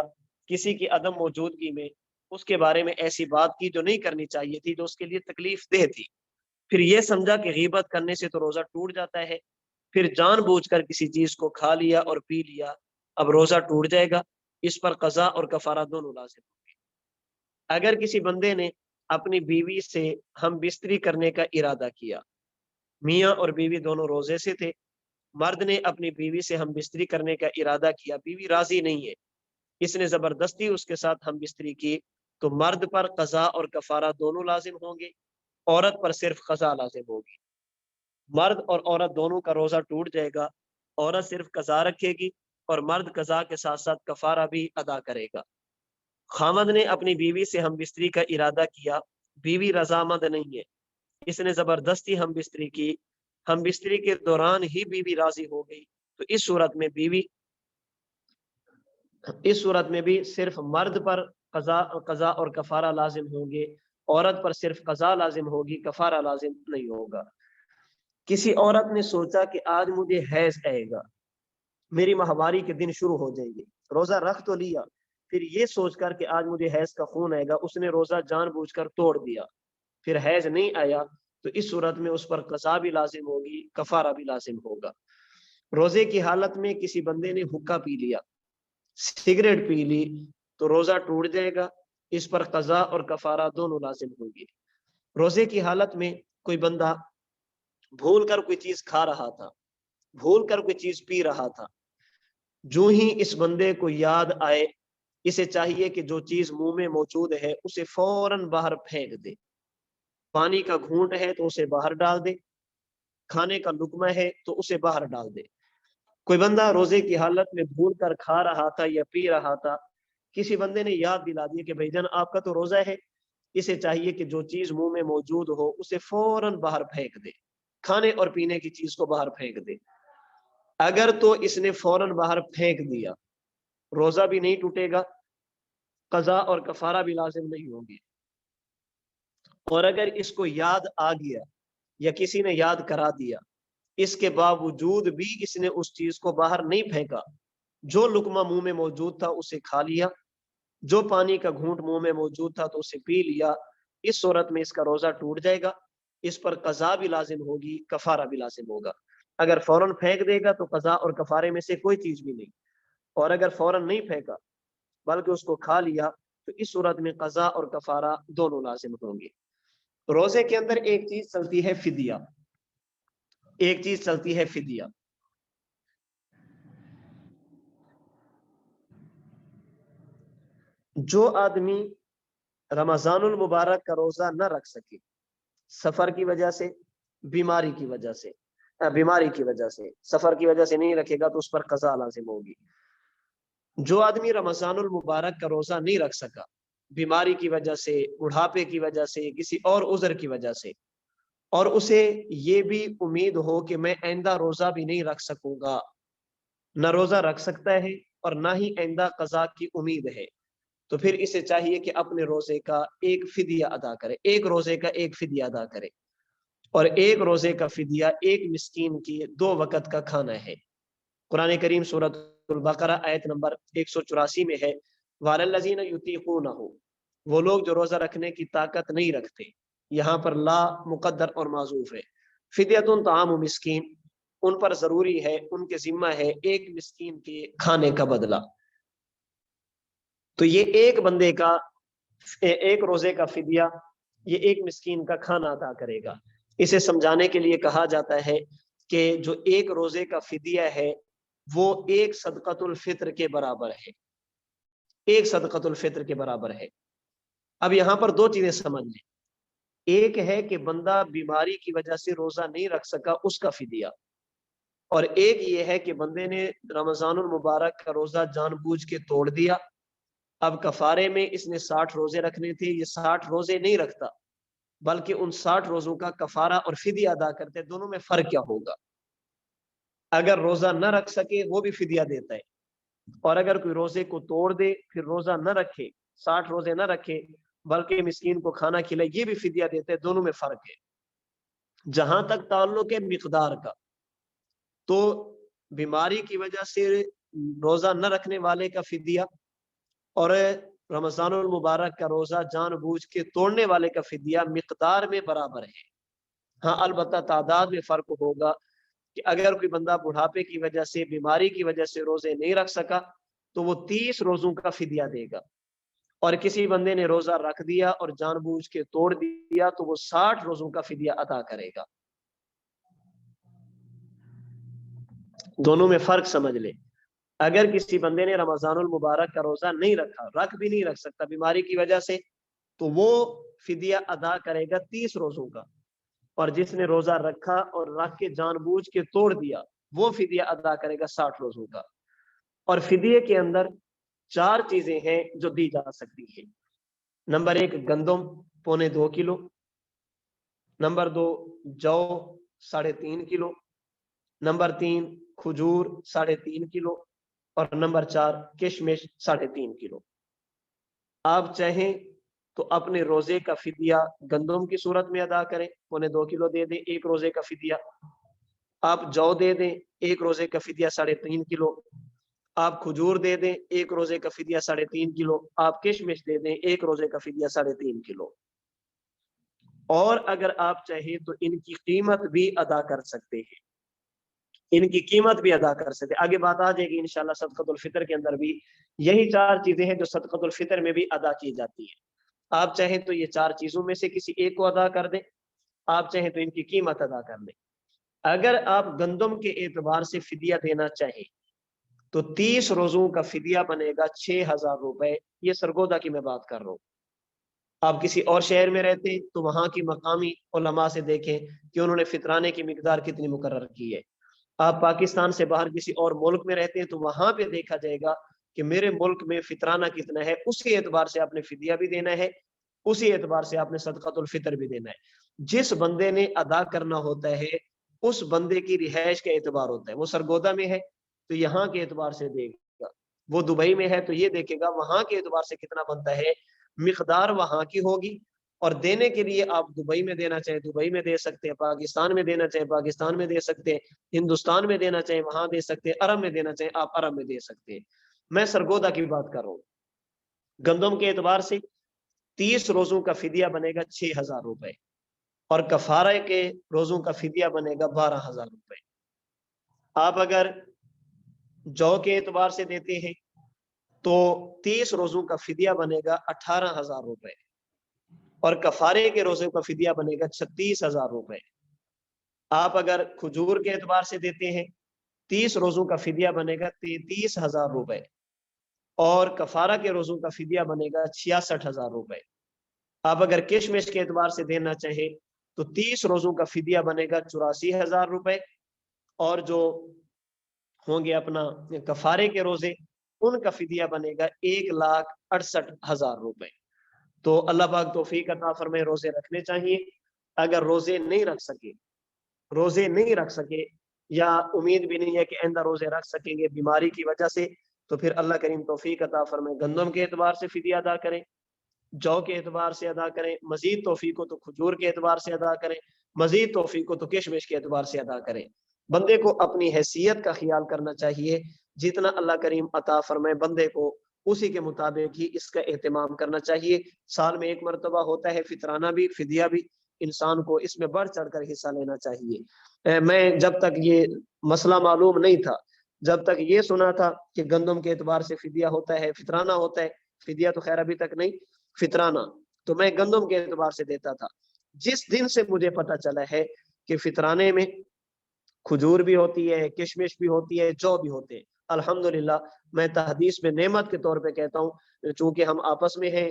کسی کی عدم موجودگی میں اس کے بارے میں ایسی بات کی جو نہیں کرنی چاہیے تھی، جو اس کے لیے تکلیف دہ تھی، پھر یہ سمجھا کہ غیبت کرنے سے تو روزہ ٹوٹ جاتا ہے، پھر جان بوجھ کر کسی چیز کو کھا لیا اور پی لیا، اب روزہ ٹوٹ جائے گا، اس پر قضا اور کفارہ دونوں لازم ہوں گے۔ اگر کسی بندے نے اپنی بیوی سے ہم بستری کرنے کا ارادہ کیا، میاں اور بیوی دونوں روزے سے تھے، مرد نے اپنی بیوی سے ہم بستری کرنے کا ارادہ کیا، بیوی راضی نہیں ہے، اس نے زبردستی اس کے ساتھ ہم بستری کی، تو مرد پر قضا اور کفارہ دونوں لازم ہوں گے، عورت پر صرف قضا لازم ہوگی۔ مرد اور عورت دونوں کا روزہ ٹوٹ جائے گا، عورت صرف قضا رکھے گی اور مرد قضا کے ساتھ ساتھ کفارہ بھی ادا کرے گا۔ خامد نے اپنی بیوی سے ہم بستری کا ارادہ کیا، بیوی رضامند نہیں ہے، اس نے زبردستی ہم بستری کی، ہم بستری کے دوران ہی بیوی راضی ہو گئی، تو اس صورت میں بھی صرف مرد پر قضا اور کفارہ لازم ہوں گے، عورت پر صرف قضا لازم ہوگی، کفارہ لازم نہیں ہوگا۔ کسی عورت نے سوچا کہ آج مجھے حیض آئے گا، میری ماہواری کے دن شروع ہو جائیں گے، روزہ رکھ تو لیا، پھر یہ سوچ کر کہ آج مجھے حیض کا خون آئے گا، اس نے روزہ جان بوجھ کر توڑ دیا، پھر حیض نہیں آیا، تو اس صورت میں اس پر قضا بھی لازم ہوگی، کفارہ بھی لازم ہوگا۔ روزے کی حالت میں کسی بندے نے حقہ پی لیا، سگریٹ پی لی، تو روزہ ٹوٹ جائے گا، اس پر قضا اور کفارہ دونوں لازم ہوں گے۔ روزے کی حالت میں کوئی بندہ بھول کر کوئی چیز کھا رہا تھا، بھول کر کوئی چیز پی رہا تھا، جو ہی اس بندے کو یاد آئے، اسے چاہیے کہ جو چیز منہ میں موجود ہے اسے فوراً باہر پھینک دے، پانی کا گھونٹ ہے تو اسے باہر ڈال دے، کھانے کا لقمہ ہے تو اسے باہر ڈال دے۔ کوئی بندہ روزے کی حالت میں بھول کر کھا رہا تھا یا پی رہا تھا، کسی بندے نے یاد دلا دیا کہ بھائی جان آپ کا تو روزہ ہے، اسے چاہیے کہ جو چیز منہ میں موجود ہو اسے فوراً باہر پھینک دے، کھانے اور پینے کی چیز کو باہر پھینک دے۔ اگر تو اس نے فوراً باہر پھینک دیا، روزہ بھی نہیں ٹوٹے گا، قضا اور کفارہ بھی لازم نہیں ہوں گے۔ اور اگر اس کو یاد آ گیا یا کسی نے یاد کرا دیا، اس کے باوجود بھی اس نے اس چیز کو باہر نہیں پھینکا، جو لقمہ منہ میں موجود تھا اسے کھا لیا، جو پانی کا گھونٹ منہ میں موجود تھا تو اسے پی لیا، اس صورت میں اس کا روزہ ٹوٹ جائے گا، اس پر قضا بھی لازم ہوگی، کفارہ بھی لازم ہوگا۔ اگر فوراً پھینک دے گا تو قضا اور کفارے میں سے کوئی چیز بھی نہیں، اور اگر فوراً نہیں پھینکا بلکہ اس کو کھا لیا تو اس صورت میں قضا اور کفارہ دونوں لازم ہوں گے۔ روزے کے اندر ایک چیز چلتی ہے فدیہ، ایک چیز چلتی ہے فدیہ۔ جو آدمی رمضان المبارک کا روزہ نہ رکھ سکے، سفر کی وجہ سے، بیماری کی وجہ سے، سفر کی وجہ سے نہیں رکھے گا تو اس پر قضا لازم ہوگی۔ جو آدمی رمضان المبارک کا روزہ نہیں رکھ سکا، بیماری کی وجہ سے، بڑھاپے کی وجہ سے، کسی اور عذر کی وجہ سے، اور اسے یہ بھی امید ہو کہ میں آئندہ روزہ بھی نہیں رکھ سکوں گا، نہ روزہ رکھ سکتا ہے اور نہ ہی آئندہ قضا کی امید ہے، تو پھر اسے چاہیے کہ اپنے روزے کا ایک فدیہ ادا کرے، ایک روزے کا ایک فدیہ ادا کرے، اور ایک روزے کا فدیہ ایک مسکین کی 2 وقت کا کھانا ہے۔ قرآن کریم سورۃ البقرہ آیت نمبر 184 میں ہے، وَعَلَى الَّذِينَ يُطِيقُونَهُ، وہ لوگ جو روزہ رکھنے کی طاقت نہیں رکھتے، یہاں پر لا مقدر اور معذوف ہے، فدیۃ طعام مسکین، ان پر ضروری ہے، ان کے ذمہ ہے ایک مسکین کے کھانے کا بدلہ۔ تو یہ ایک بندے کا ایک روزے کا فدیہ، یہ ایک مسکین کا کھانا ادا کرے گا۔ اسے سمجھانے کے لیے کہا جاتا ہے کہ جو ایک روزے کا فدیہ ہے وہ ایک صدقۃ الفطر کے برابر ہے، ایک صدقۃ الفطر کے برابر ہے۔ اب یہاں پر 2 چیزیں سمجھ لیں، ایک ہے کہ بندہ بیماری کی وجہ سے روزہ نہیں رکھ سکا، اس کا فدیہ، اور ایک یہ ہے کہ بندے نے رمضان المبارک کا روزہ جان بوجھ کے توڑ دیا، اب کفارے میں اس نے 60 روزے رکھنے تھے، یہ 60 روزے نہیں رکھتا بلکہ ان 60 روزوں کا کفارہ اور فدیہ ادا کرتے، دونوں میں فرق کیا ہوگا؟ اگر روزہ نہ رکھ سکے وہ بھی فدیہ دیتا ہے، اور اگر کوئی روزے کو توڑ دے پھر روزہ نہ رکھے، 60 روزے نہ رکھے بلکہ مسکین کو کھانا کھلائے، یہ بھی فدیہ دیتے، دونوں میں فرق ہے۔ جہاں تک تعلق ہے مقدار کا، تو بیماری کی وجہ سے روزہ نہ رکھنے والے کا فدیہ اور رمضان المبارک کا روزہ جان بوجھ کے توڑنے والے کا فدیہ مقدار میں برابر ہے۔ ہاں البتہ تعداد میں فرق ہوگا کہ اگر کوئی بندہ بڑھاپے کی وجہ سے بیماری کی وجہ سے روزے نہیں رکھ سکا تو وہ 30 روزوں کا فدیہ دے گا، اور کسی بندے نے روزہ رکھ دیا اور جان بوجھ کے توڑ دیا تو وہ 60 روزوں کا فدیہ ادا کرے گا۔ دونوں میں فرق سمجھ لے۔ اگر کسی بندے نے رمضان المبارک کا روزہ نہیں رکھا، رکھ بھی نہیں رکھ سکتا بیماری کی وجہ سے، تو وہ فدیہ ادا کرے گا 30 روزوں کا، اور جس نے روزہ رکھا اور رکھ کے جان بوجھ کے توڑ دیا وہ فدیہ ادا کرے گا 60 روزوں کا۔ اور فدیے کے اندر 4 چیزیں ہیں جو دی جا سکتی ہیں۔ نمبر 1 گندم پونے 2 کلو، نمبر 2 جو 3.5 کلو، نمبر 3 کھجور 3.5 کلو، اور نمبر 4 کشمش 3.5 کلو۔ آپ چاہیں تو اپنے روزے کا فدیہ گندم کی صورت میں ادا کریں، پونے 2 کلو دے دیں 1 روزے کا فدیہ، آپ جو دے دیں 1 روزے کا فدیہ 3.5 کلو، آپ کھجور دے دیں 1 روزے کا فدیہ 3.5 کلو، آپ کشمش دے دیں 1 روزے کا فدیہ 3.5 کلو۔ اور اگر آپ چاہیں تو ان کی قیمت بھی ادا کر سکتے ہیں، ان کی قیمت بھی ادا کر سکتے ہیں۔ آگے بات آ جائے گی انشاءاللہ صدقۃ الفطر کے اندر بھی یہی 4 چیزیں ہیں جو صدقۃ الفطر میں بھی ادا کی جاتی ہیں۔ آپ چاہیں تو یہ 4 چیزوں میں سے کسی ایک کو ادا کر دیں، آپ چاہیں تو ان کی قیمت ادا کر دیں۔ اگر آپ گندم کے اعتبار سے فدیہ دینا چاہیں تو 30 روزوں کا فدیہ بنے گا 6000 روپے۔ یہ سرگودا کی میں بات کر رہا ہوں۔ آپ کسی اور شہر میں رہتے ہیں تو وہاں کی مقامی علماء سے دیکھیں کہ انہوں نے فطرانے کی مقدار کتنی مقرر کی ہے۔ آپ پاکستان سے باہر کسی اور ملک میں رہتے ہیں تو وہاں پہ دیکھا جائے گا کہ میرے ملک میں فطرانہ کتنا ہے، اسی اعتبار سے آپ نے فدیہ بھی دینا ہے، اسی اعتبار سے آپ نے صدقۃ الفطر بھی دینا ہے۔ جس بندے نے ادا کرنا ہوتا ہے اس بندے کی رہائش کا اعتبار ہوتا ہے۔ وہ سرگودا میں ہے تو یہاں کے اعتبار سے دے گا، وہ دبئی میں ہے تو یہ دیکھے گا وہاں کے اعتبار سے کتنا بنتا ہے، مقدار وہاں کی ہوگی، اور دینے کے لیے آپ دبئی میں دینا چاہیں دبئی میں دے سکتے ہیں، پاکستان میں دینا چاہیں پاکستان میں دے سکتے ہیں، ہندوستان میں دینا چاہیں وہاں دے سکتے ہیں، عرب میں دینا چاہیں آپ عرب میں دے سکتے ہیں۔ میں سرگودا کی بات کر رہا ہوں۔ گندم کے اعتبار سے 30 روزوں کا فدیہ بنے گا 6000 روپے، اور کفارہ کے روزوں کا فدیہ بنے گا 12000 روپے۔ آپ اگر جو کے اعتبار سے دیتے ہیں تو 30 روزوں کا فدیہ بنے گا 18000 روپے، اور کفارے کے روزوں کا فدیہ بنے گا 36000 روپے۔ آپ اگر کھجور کے اعتبار سے دیتے ہیں 30 روزوں کا فدیہ بنے گا 33000 روپے، اور کفارہ کے روزوں کا فدیہ بنے گا 66000 روپے۔ آپ اگر کشمش کے اعتبار سے دینا چاہیں تو 30 روزوں کا فدیہ بنے گا 84000 روپے، اور جو ہوں گے اپنا کفارے کے روزے ان کا فدیہ بنے گا 1,68,000 روپے۔ تو اللہ پاک توفیق عطا فرمائے، روزے رکھنے چاہیے۔ اگر روزے نہیں رکھ سکے یا امید بھی نہیں ہے کہ آئندہ روزے رکھ سکیں گے بیماری کی وجہ سے، تو پھر اللہ کریم توفیق عطا فرمائے گندم کے اعتبار سے فدیہ ادا کریں، جو کے اعتبار سے ادا کریں، مزید توفیق ہو تو کھجور کے اعتبار سے ادا کریں، مزید توفیق ہو تو کشمش کے اعتبار سے ادا کریں۔ بندے کو اپنی حیثیت کا خیال کرنا چاہیے، جتنا اللہ کریم عطا فرمائے بندے کو اسی کے مطابق ہی اس کا اہتمام کرنا چاہیے۔ سال میں 1 مرتبہ ہوتا ہے فطرانہ بھی فدیہ بھی، انسان کو اس میں بڑھ چڑھ کر حصہ لینا چاہیے۔ میں جب تک یہ مسئلہ معلوم نہیں تھا، جب تک یہ سنا تھا کہ گندم کے اعتبار سے فدیہ ہوتا ہے فطرانہ ہوتا ہے، فدیہ تو خیر ابھی تک نہیں، فطرانہ، تو میں گندم کے اعتبار سے دیتا تھا۔ جس دن سے مجھے پتہ چلا ہے کہ فطرانے میں کھجور بھی ہوتی ہے، کشمش بھی ہوتی ہے، جو بھی ہوتے ہیں، الحمدللہ میں تحدیث میں نعمت کے طور پہ کہتا ہوں، چونکہ ہم آپس میں ہیں،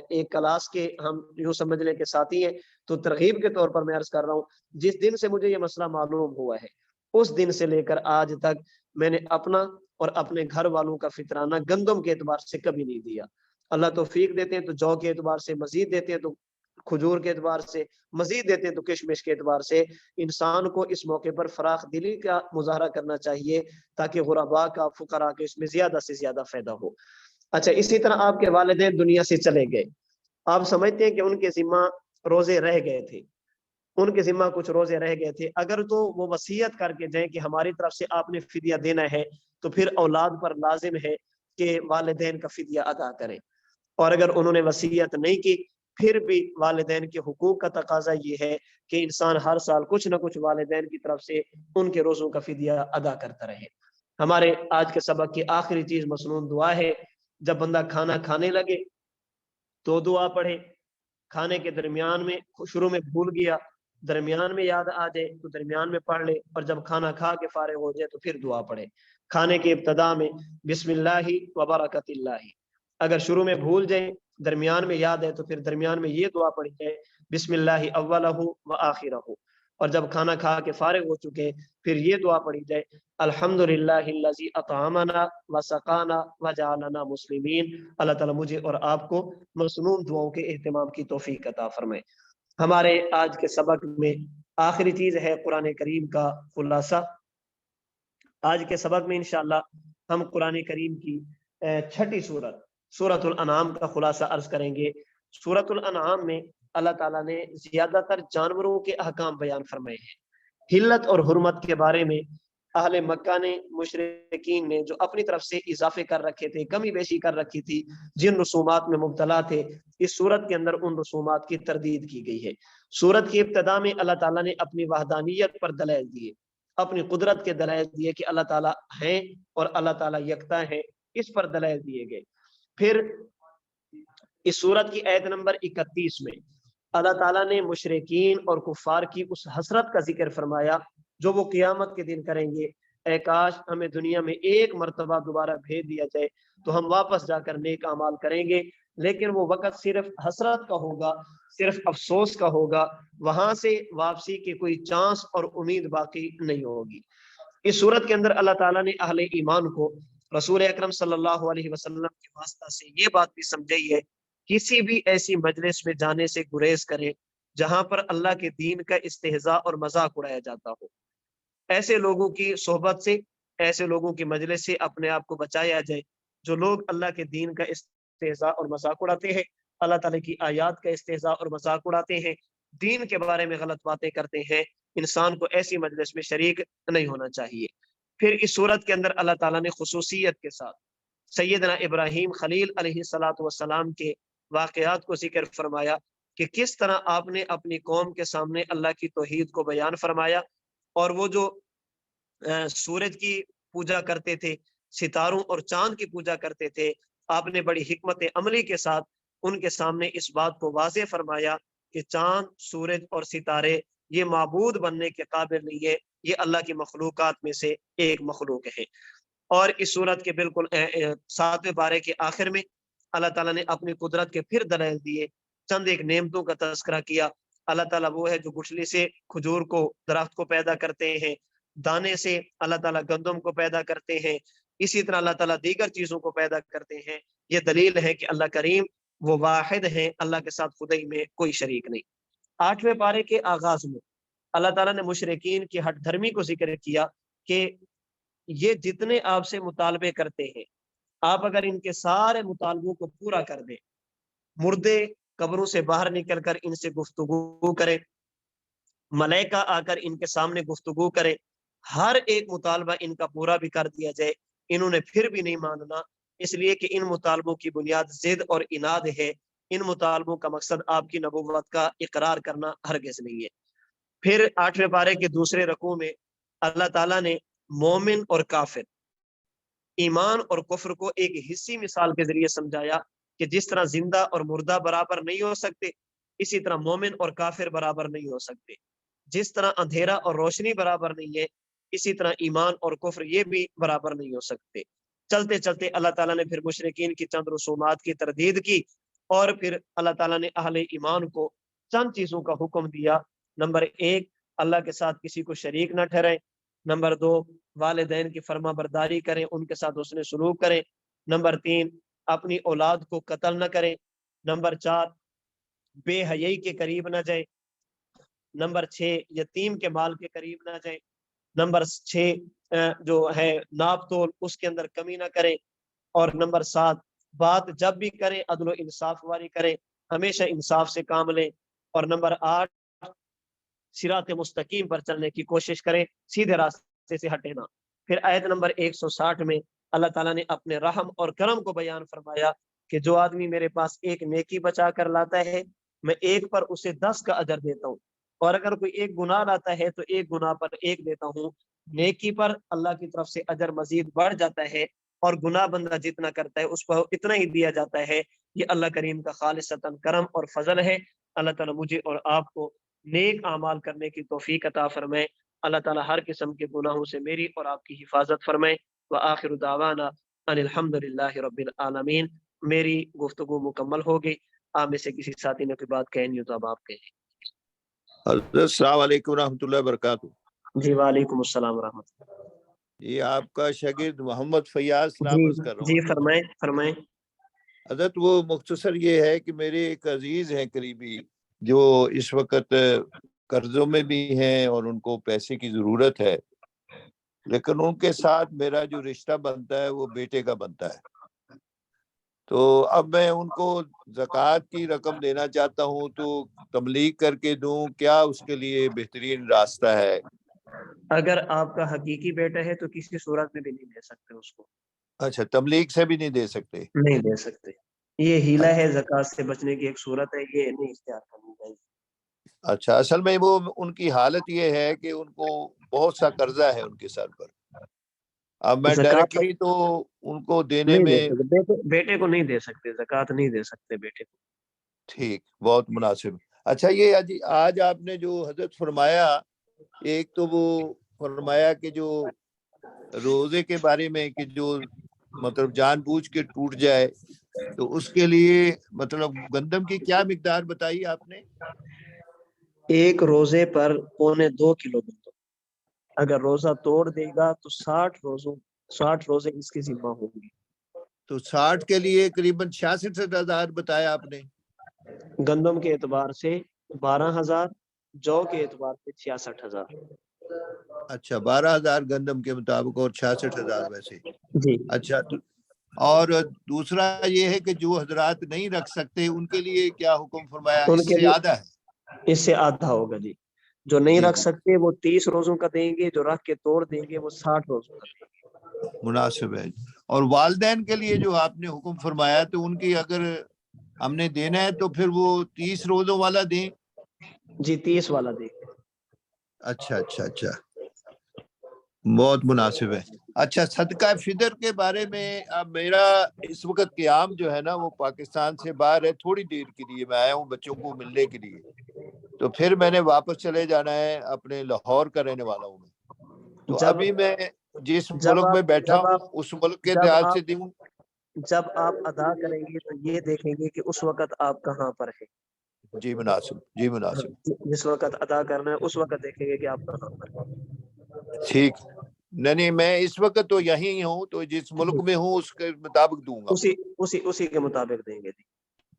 ایک کلاس کے ہم یوں سمجھ لیں کہ ساتھی ہیں، تو ترغیب کے طور پر میں عرض کر رہا ہوں، جس دن سے مجھے یہ مسئلہ معلوم ہوا ہے اس دن سے لے کر آج تک میں نے اپنا اور اپنے گھر والوں کا فطرانہ گندم کے اعتبار سے کبھی نہیں دیا۔ اللہ توفیق دیتے ہیں تو جو کے اعتبار سے مزید دیتے ہیں، تو کھجور کے اعتبار سے مزید دیتے ہیں، تو کشمش کے اعتبار سے۔ انسان کو اس موقع پر فراخ دلی کا مظاہرہ کرنا چاہیے تاکہ غرباء کا فقراء کے اس میں زیادہ سے زیادہ فائدہ ہو۔ اچھا، اسی طرح آپ کے والدین دنیا سے چلے گئے، آپ سمجھتے ہیں کہ ان کے ذمہ روزے رہ گئے تھے، ان کے ذمہ کچھ روزے رہ گئے تھے، اگر تو وہ وصیت کر کے جائیں کہ ہماری طرف سے آپ نے فدیہ دینا ہے، تو پھر اولاد پر لازم ہے کہ والدین کا فدیہ ادا کریں، اور اگر انہوں نے وصیت نہیں کی پھر بھی والدین کے حقوق کا تقاضا یہ ہے کہ انسان ہر سال کچھ نہ کچھ والدین کی طرف سے ان کے روزوں کا فدیہ ادا کرتا رہے۔ ہمارے آج کے سبق کی آخری چیز مسنون دعا ہے۔ جب بندہ کھانا کھانے لگے تو دعا پڑھے، کھانے کے درمیان میں شروع میں بھول گیا، درمیان میں یاد آ جائے تو درمیان میں پڑھ لے، اور جب کھانا کھا کے فارغ ہو جائے تو پھر دعا پڑھے۔ کھانے کی ابتدا میں بسم اللہ و برکت اللہ، اگر شروع میں بھول جائے درمیان میں یاد ہے تو پھر درمیان میں یہ دعا پڑھی جائے بسم اللہ اولہ و آخرہ، اور جب کھانا کھا کے فارغ ہو چکے پھر یہ دعا پڑھی جائے الحمدللہ الذی اطعمنا وسقانا وجعلنا مسلمین۔ اللہ تعالیٰ مجھے اور آپ کو مسنون دعاؤں کے اہتمام کی توفیق عطا فرمائے۔ ہمارے آج کے سبق میں آخری چیز ہے قرآن کریم کا خلاصہ۔ آج کے سبق میں انشاءاللہ ہم قرآن کریم کی چھٹی سورت سورۃ الانعام کا خلاصہ عرض کریں گے۔ سورۃ الانعام میں اللہ تعالیٰ نے زیادہ تر جانوروں کے احکام بیان فرمائے ہیں۔ حلت اور حرمت کے بارے میں اہل مکہ نے، مشرکین نے جو اپنی طرف سے اضافے کر رکھے تھے، کمی بیشی کر رکھی تھی، جن رسومات میں مبتلا تھے، اس سورت کے اندر ان رسومات کی تردید کی گئی ہے۔ سورت کی ابتدا میں اللہ تعالیٰ نے اپنی وحدانیت پر دلائل دیے، اپنی قدرت کے دلائل دیے کہ اللہ تعالیٰ ہیں اور اللہ تعالیٰ یکتا ہے، اس پر دلائل دیے گئے۔ پھر اس سورت کی آیت نمبر 31 میں اللہ تعالیٰ نے مشرکین اور کفار کی اس حسرت کا ذکر فرمایا جو وہ قیامت کے دن کریں گے، اے کاش ہمیں دنیا میں ایک مرتبہ دوبارہ بھیج دیا جائے تو ہم واپس جا کر نیک اعمال کریں گے، لیکن وہ وقت صرف حسرت کا ہوگا، صرف افسوس کا ہوگا، وہاں سے واپسی کی کوئی چانس اور امید باقی نہیں ہوگی۔ اس صورت کے اندر اللہ تعالیٰ نے اہل ایمان کو رسول اکرم صلی اللہ علیہ وسلم کے واسطہ سے یہ بات بھی سمجھائی ہے، کسی بھی ایسی مجلس میں جانے سے گریز کریں جہاں پر اللہ کے دین کا استہزاء اور مذاق اڑایا جاتا ہو۔ ایسے لوگوں کی صحبت سے، ایسے لوگوں کی مجلس سے اپنے آپ کو بچایا جائے جو لوگ اللہ کے دین کا استہزاء اور مذاق اڑاتے ہیں، اللہ تعالیٰ کی آیات کا استہزاء اور مذاق اڑاتے ہیں، دین کے بارے میں غلط باتیں کرتے ہیں۔ انسان کو ایسی مجلس میں شریک نہیں ہونا چاہیے۔ پھر اس صورت کے اندر اللہ تعالیٰ نے خصوصیت کے ساتھ سیدنا ابراہیم خلیل علیہ الصلاۃ والسلام کے واقعات کو ذکر فرمایا کہ کس طرح آپ نے اپنی قوم کے سامنے اللہ کی توحید کو بیان فرمایا، اور وہ جو سورج کی پوجا کرتے تھے، ستاروں اور چاند کی پوجا کرتے تھے، آپ نے بڑی حکمت عملی کے ساتھ ان کے سامنے اس بات کو واضح فرمایا کہ چاند، سورج اور ستارے یہ معبود بننے کے قابل نہیں ہے، یہ اللہ کی مخلوقات میں سے ایک مخلوق ہے۔ اور اس صورت کے بالکل 7ویں پارے کے آخر میں اللہ تعالیٰ نے اپنی قدرت کے پھر دلائل دیے، چند ایک نعمتوں کا تذکرہ کیا۔ اللہ تعالیٰ وہ ہے جو گٹھلی سے کھجور کو، درخت کو پیدا کرتے ہیں، دانے سے اللہ تعالیٰ گندم کو پیدا کرتے ہیں، اسی طرح اللہ تعالیٰ دیگر چیزوں کو پیدا کرتے ہیں۔ یہ دلیل ہے کہ اللہ کریم وہ واحد ہیں، اللہ کے ساتھ خدائی میں کوئی شریک نہیں۔ 8ویں پارے کے آغاز میں اللہ تعالیٰ نے مشرکین کی ہٹ دھرمی کو ذکر کیا کہ یہ جتنے آپ سے مطالبے کرتے ہیں، آپ اگر ان کے سارے مطالبوں کو پورا کر دیں، مردے قبروں سے باہر نکل کر ان سے گفتگو کریں، ملائکہ آ کر ان کے سامنے گفتگو کریں، ہر ایک مطالبہ ان کا پورا بھی کر دیا جائے، انہوں نے پھر بھی نہیں ماننا، اس لیے کہ ان مطالبوں کی بنیاد ضد اور اناد ہے۔ ان مطالبوں کا مقصد آپ کی نبوت کا اقرار کرنا ہرگز نہیں ہے۔ پھر 8ویں پارے کے دوسرے رکوع میں اللہ تعالیٰ نے مومن اور کافر، ایمان اور کفر کو ایک حصی مثال کے ذریعے سمجھایا کہ جس طرح زندہ اور مردہ برابر نہیں ہو سکتے، اسی طرح مومن اور کافر برابر نہیں ہو سکتے۔ جس طرح اندھیرا اور روشنی برابر نہیں ہے، اسی طرح ایمان اور کفر یہ بھی برابر نہیں ہو سکتے۔ چلتے چلتے اللہ تعالیٰ نے پھر مشرکین کی چند رسومات کی تردید کی، اور پھر اللہ تعالیٰ نے اہل ایمان کو چند چیزوں کا حکم دیا۔ نمبر 1، اللہ کے ساتھ کسی کو شریک نہ ٹھہرائیں۔ نمبر 2، والدین کی فرما برداری کریں، ان کے ساتھ حسن سلوک کریں۔ نمبر 3، اپنی اولاد کو قتل نہ کریں۔ نمبر 4، بے حیائی کے قریب نہ جائیں۔ نمبر 6، یتیم کے مال کے قریب نہ جائیں۔ نمبر 6 جو ہے ناپ تول، اس کے اندر کمی نہ کریں۔ اور نمبر 7، بات جب بھی کریں عدل و انصاف والی کریں، ہمیشہ انصاف سے کام لیں۔ اور نمبر 8، صراط مستقیم پر چلنے کی کوشش کریں، سیدھے راستے سے ہٹے نہ۔ پھر آیت نمبر 160 میں اللہ تعالیٰ نے اپنے رحم اور کرم کو بیان فرمایا کہ جو آدمی میرے پاس ایک نیکی بچا کر لاتا ہے میں ایک پر اسے 10 کا اجر دیتا ہوں، اور اگر کوئی ایک گناہ لاتا ہے تو ایک گناہ پر 1 دیتا ہوں۔ نیکی پر اللہ کی طرف سے اجر مزید بڑھ جاتا ہے، اور گناہ بندہ جتنا کرتا ہے اس کو اتنا ہی دیا جاتا ہے۔ یہ اللہ کریم کا خالصتاً کرم اور فضل ہے۔ اللہ تعالیٰ مجھے اور آپ کو نیک اعمال کرنے کی توفیق عطا فرمائے۔ اللہ تعالیٰ ہر قسم کے گناہوں سے میری اور آپ کی حفاظت فرمائے۔ وآخر دعوانا ان الحمد للہ رب العالمین۔ میری گفتگو مکمل ہو گئی۔ آپ میں سے کسی ساتھی نے کوئی بات کہنی ہو تو اب آپ کہیں۔ حضرت السلام علیکم ورحمۃ اللہ وبرکاتہ۔ جی وعلیکم السلام ورحمۃ اللہ۔ یہ آپ کا شاگرد محمد فیاض سلام جی عرض کر رہا ہوں۔ جی فرمائیں فرمائیں۔ حضرت وہ مختصر یہ ہے کہ میرے ایک عزیز ہیں قریبی، جو اس وقت قرضوں میں بھی ہیں اور ان کو پیسے کی ضرورت ہے، لیکن ان کے ساتھ میرا جو رشتہ بنتا ہے وہ بیٹے کا بنتا ہے۔ تو اب میں ان کو زکوٰۃ کی رقم دینا چاہتا ہوں، تو تبلیغ کر کے دوں، کیا اس کے لیے بہترین راستہ ہے؟ اگر آپ کا حقیقی بیٹا ہے تو کسی صورت میں بھی نہیں دے سکتے اس کو۔ اچھا، تبلیغ سے بھی نہیں دے سکتے؟ نہیں دے سکتے، یہ ہیلہ ہے، زکوٰۃ سے بچنے کی ایک صورت ہے، یہ نہیں اختیار کرنی چاہیے۔ اچھا، اصل میں وہ ان کی حالت یہ ہے کہ ان کو بہت سا قرضہ ہے ان کے سر پر۔ اب میں زکوٰۃ ڈائریکٹلی تو ان کو دینے نہیں دے میں… سکتے، بیٹے کو نہیں دے سکتے، زکوٰۃ نہیں دے سکتے بیٹے کو۔ ٹھیک، بہت مناسب۔ اچھا، یہ آج آپ نے جو حضرت فرمایا، ایک تو وہ فرمایا کہ جو روزے کے بارے میں کہ جو مطلب جان بوجھ کے ٹوٹ جائے، تو اس کے لیے مطلب گندم کی کیا مقدار بتائی آپ نے؟ ایک روزے پر 2.25 کلو گندم، اگر روزہ توڑ دے گا تو 60 روزے اس کی ذمہ ہوں گی۔ تو 60 کے لیے قریباً 66,000 بتایا آپ نے۔ گندم کے اعتبار سے 12,000، جو کے اعتبار سے 66,000۔ اچھا، 12,000 گندم کے مطابق اور 66,000 ویسے۔ جی اچھا، اور دوسرا یہ ہے کہ جو حضرات نہیں رکھ سکتے ان کے لیے کیا حکم فرمایا؟ ان اس کے سے لیے آدھا ہے؟ اس سے آدھا ہوگا جی۔ جو نہیں جی رکھ سکتے وہ 30 روزوں کا دیں گے، جو رکھ کے توڑ دیں گے وہ 60 روزوں کا دیں گے۔ مناسب ہے۔ اور والدین کے لیے جو آپ نے حکم فرمایا، تو ان کی اگر ہم نے دینا ہے تو پھر وہ 30 روزوں والا دیں؟ جی 30 والا دیں گے۔ اچھا اچھا اچھا، بہت مناسب ہے۔ اچھا، صدقہ فطر کے بارے میں اب میرا اس وقت قیام جو ہے نا وہ پاکستان سے باہر ہے، تھوڑی دیر کے لیے میں آیا ہوں بچوں کو ملنے کے لیے، تو پھر میں نے واپس چلے جانا ہے، اپنے لاہور کا رہنے والا ہوں میں۔ تو جب ابھی میں جس جب ملک میں آپ بیٹھا جب ہوں آپ اس ملک کے جب لحاظ سے آپ دوں؟ جب آپ ادا کریں گے تو یہ دیکھیں گے کہ اس وقت آپ کہاں پر ہے۔ جی مناسب، جی مناسب، جس وقت ادا کرنا ہے اس وقت دیکھیں گے کہ آپ کہاں پر ہیں۔ ٹھیک۔ نہیں، میں اس وقت تو یہیں ہوں، تو جس ملک میں ہوں اس کے مطابق دوں گا میں۔ اسی کے مطابق دیں گے جی۔